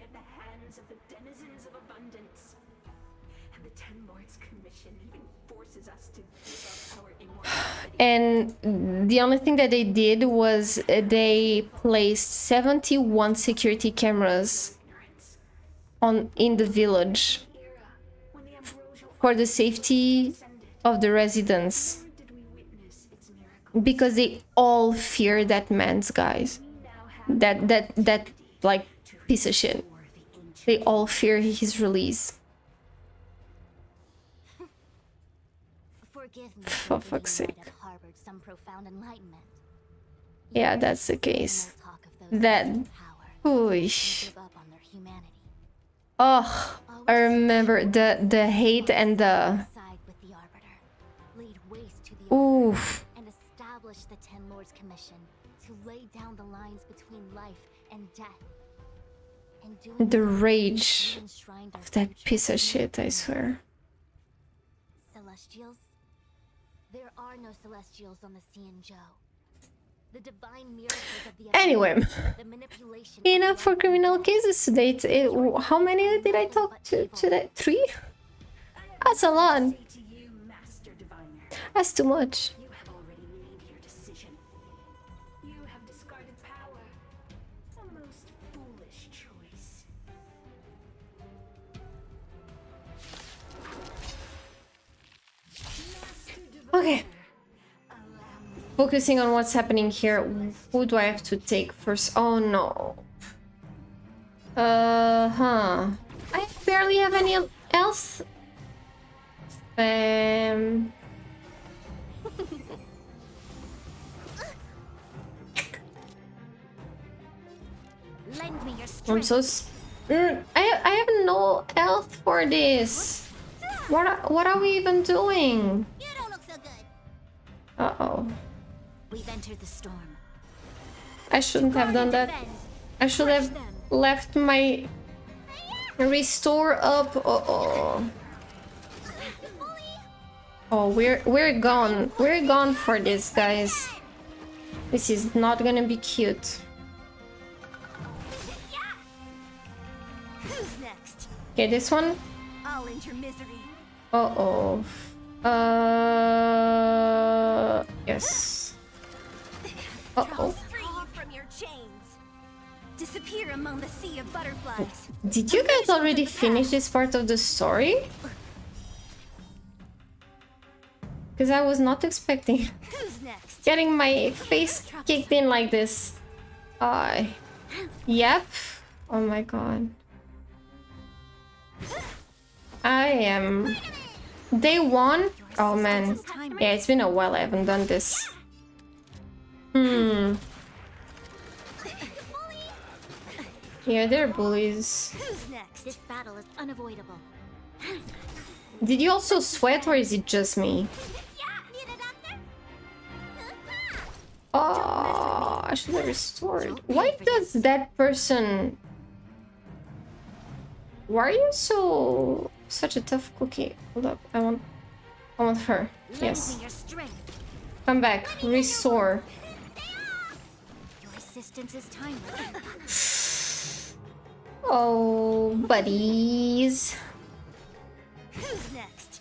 And the only thing that they did was they placed 71 security cameras in the village for the safety of the residents, because they all fear that man's guys, that like piece of shit. They all fear his release. For fuck's sake. Yeah, that's the case. That... Oosh. Oh, I remember the hate and the... Oof. And establish the Ten Lords Commission to lay down the lines between life and death. The rage of that piece of shit, I swear. Celestials? There are no Celestials on the Xianzhou. The divine miracles of the anyway, the manipulation enough for criminal cases today. How many did I talk to today? 3? That's a lot. That's too much. You have already made your decision. You have discarded power. A most foolish choice. Okay. Focusing on what's happening here. Who do I have to take first? Oh no. I barely have any else. Lend me your strength. I'm so I have no health for this. What are we even doing? You don't look so good. Uh-oh. We've entered the storm. I shouldn't have done that. I should have left my restore up. Uh-oh. Oh, we're gone. We're gone for this, guys. This is not gonna be cute. Who's next? Okay, this one. I'll end your misery. Uh-oh. Yes. Uh-oh. Free you from your chains. Disappear among the sea of butterflies. Did you guys already finish this part of the story? Because I was not expecting Who's next? getting my face kicked in like this. Yep. Oh my god. I am... Day 1? Oh man. Yeah, it's been a while I haven't done this. Yeah, they're bullies. Who's next? This battle is unavoidable. Did you also sweat or is it just me? Need a doctor? Oh, I should have restored. Why does that person... Why are you such a tough cookie? Hold up, I want her. Yes. Lend me your strength. Come back. Restore. Your assistance is timely. Oh, buddies. Who's next?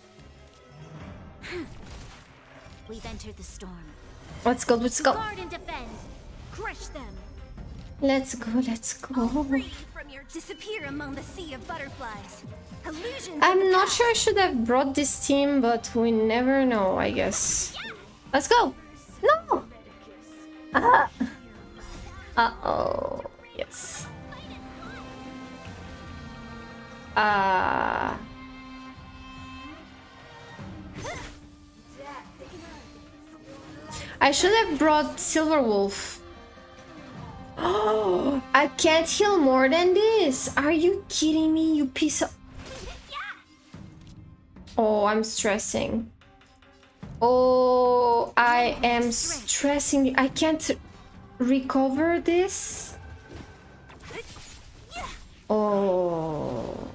We've entered the storm. Let's go, let's go. Guard and defend. Crush them. Let's go, let's go. Free from your disappear among the sea of butterflies. Illusions. I'm not sure I should have brought this team, but we never know, I guess. Let's go. No. Uh-oh. Yes. I should have brought Silverwolf. Oh, I can't heal more than this. Are you kidding me, you piece of... Oh, I'm stressing. Oh, I am stressing. I can't recover this. Oh.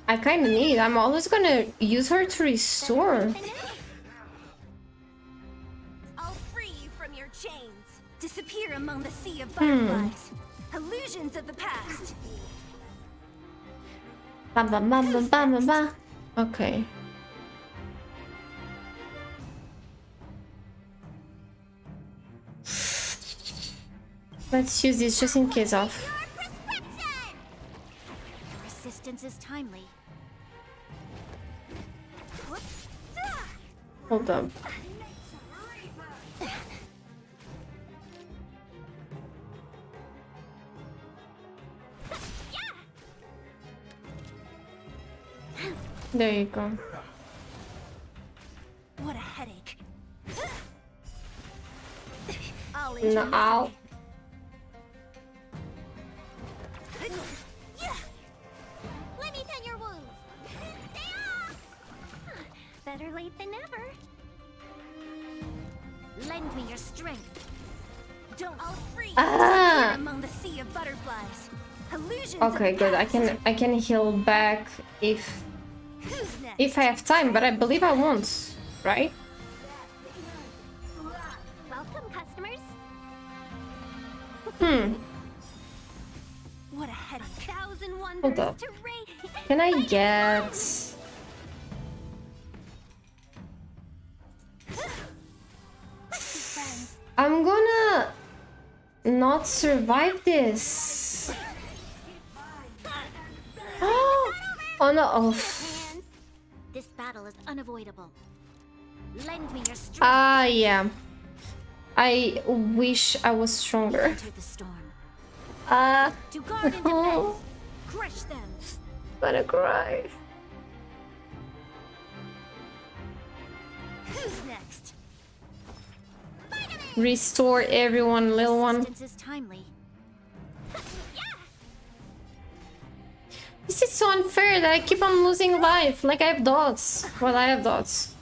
I kind of need. I'm always gonna use her to restore. I'll free you from your chains. Disappear among the sea of butterflies. Illusions of the past. Ba ba ba ba ba ba ba. Okay. Let's use this just in case of. Your assistance is timely. Hold up. There you go. What a headache. No. Let me tend your wounds. Better late than never. Lend me your strength. Don't all free among the sea of butterflies. Illusions. Okay, good. I can heal back if I have time, but I believe I won't, right? Welcome, customers. What a headache. Thousand wonders. Hold up. To rate. Can I get... I'm gonna not survive this. Oh no. Oh. This battle is unavoidable. Lend me your strength. Yeah. I wish I was stronger. Enter the storm. To guard and defend. No. Crush them. Gonna cry. Who's next? Restore everyone, little one. Assistance is timely. This is so unfair that I keep on losing life. Like I have dots. Well, I have dots.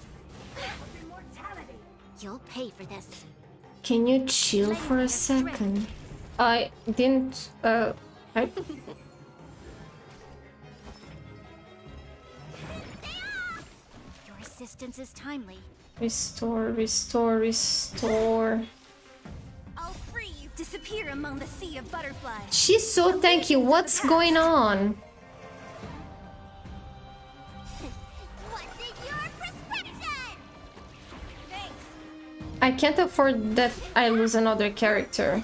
You'll pay for this. Can you chill for a second? I didn't. Your assistance is timely. Restore, restore, restore. I'll free you. Disappear among the sea of butterflies. She's so tanky. What's going on? What's in your prescription? Thanks. I can't afford that I lose another character.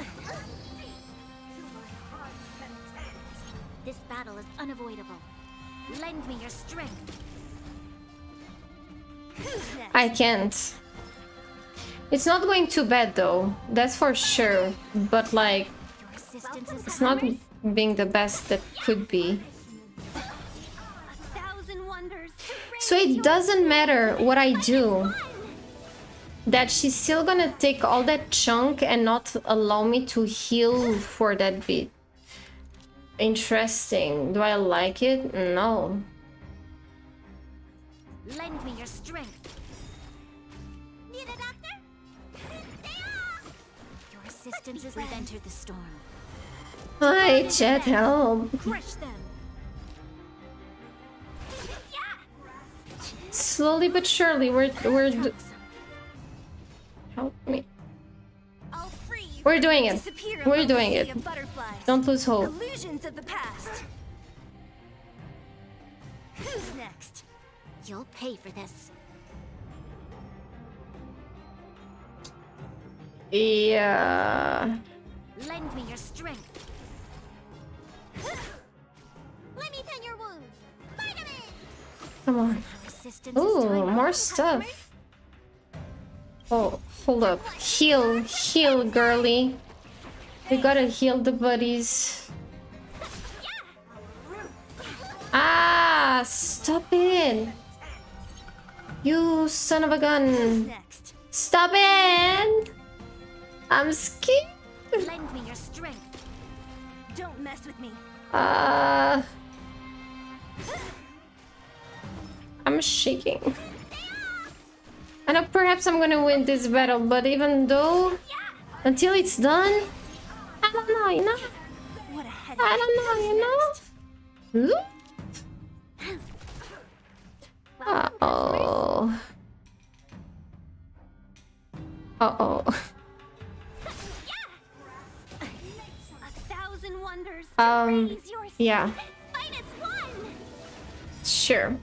This battle is unavoidable. Lend me your strength. Who's next? I can't. It's not going too bad though. That's for sure. But like, Your assistance is it's not being the best that could be. a thousand wonders. So it doesn't matter what I do. That she's still gonna take all that chunk and not allow me to heal for that bit. Interesting. Do I like it? No. Lend me your strength. Need a doctor? Your assistance is we've entered the storm. Hi, chat, help. Crush them. slowly but surely. Help me. We're doing it. We're doing it. Don't lose hope. Illusions of the past. Who's next? You'll pay for this. Yeah. Lend me your strength. Let me tend your wounds. Vitamin. Come on. Resistance Ooh, more stuff. Oh, hold up. Heal, heal, girly. We gotta heal the buddies. Ah, stop it. You son of a gun. Stop it. I'm scared. Lend me your strength. Don't mess with me. I'm shaking. I know perhaps I'm gonna win this battle, but even though, until it's done, I don't know, you know? I don't know, you know? Uh-oh. Uh-oh. Yeah. Sure.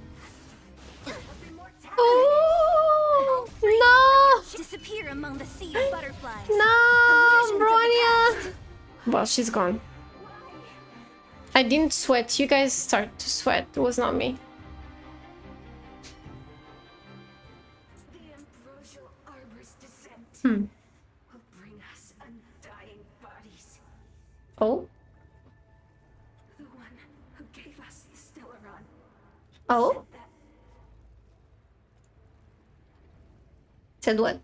Oh no! Disappear among the sea of butterflies. No, Bronya. Well, she's gone. I didn't sweat. You guys start to sweat. It was not me. Hmm. Oh. Oh. Said what?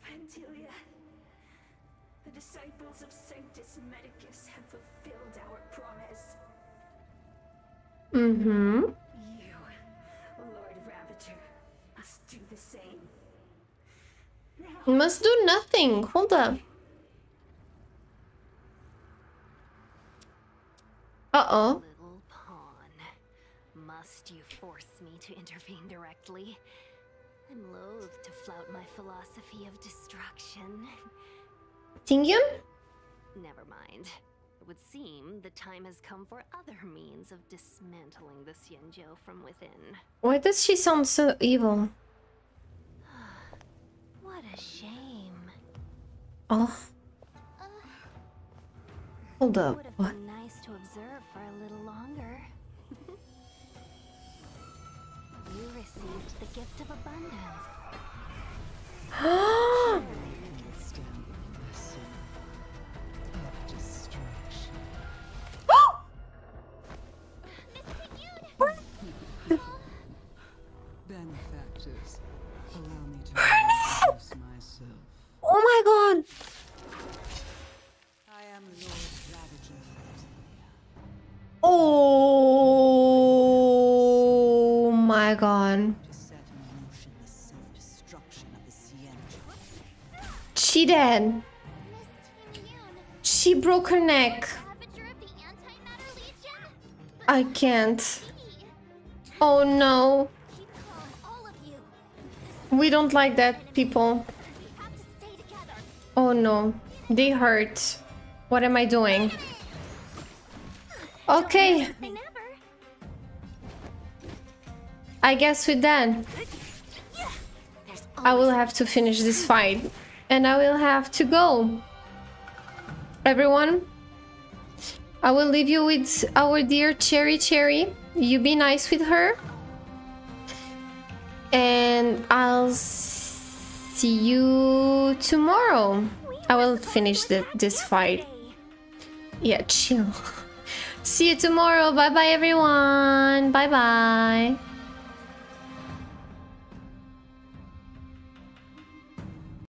Pantilia, the disciples of Sanctus Medicus have fulfilled our promise. Mm-hmm. You, Lord Ravager, must do the same. You must do nothing. Hold up. Uh-oh. Little pawn. Must you force me to intervene directly? I'm loath to flout my philosophy of destruction. Tingyun? Never mind. It would seem the time has come for other means of dismantling the Xianzhou from within. Why does she sound so evil? What a shame. Oh. Hold up. Would have What? been nice to observe for a little longer. You received the gift of abundance. Benefactors, allow me to introduce myself. Oh my god! I am Lord Ravager. Oh my god. She dead. She broke her neck. I can't. Oh no. We don't like that, people. Oh no. They hurt. What am I doing? Okay. I guess with that, I will have to finish this fight. And I will have to go. Everyone, I will leave you with our dear Cherry. You be nice with her. And I'll see you tomorrow. I will finish this fight. Yeah, chill. See you tomorrow. Bye bye, everyone. Bye bye.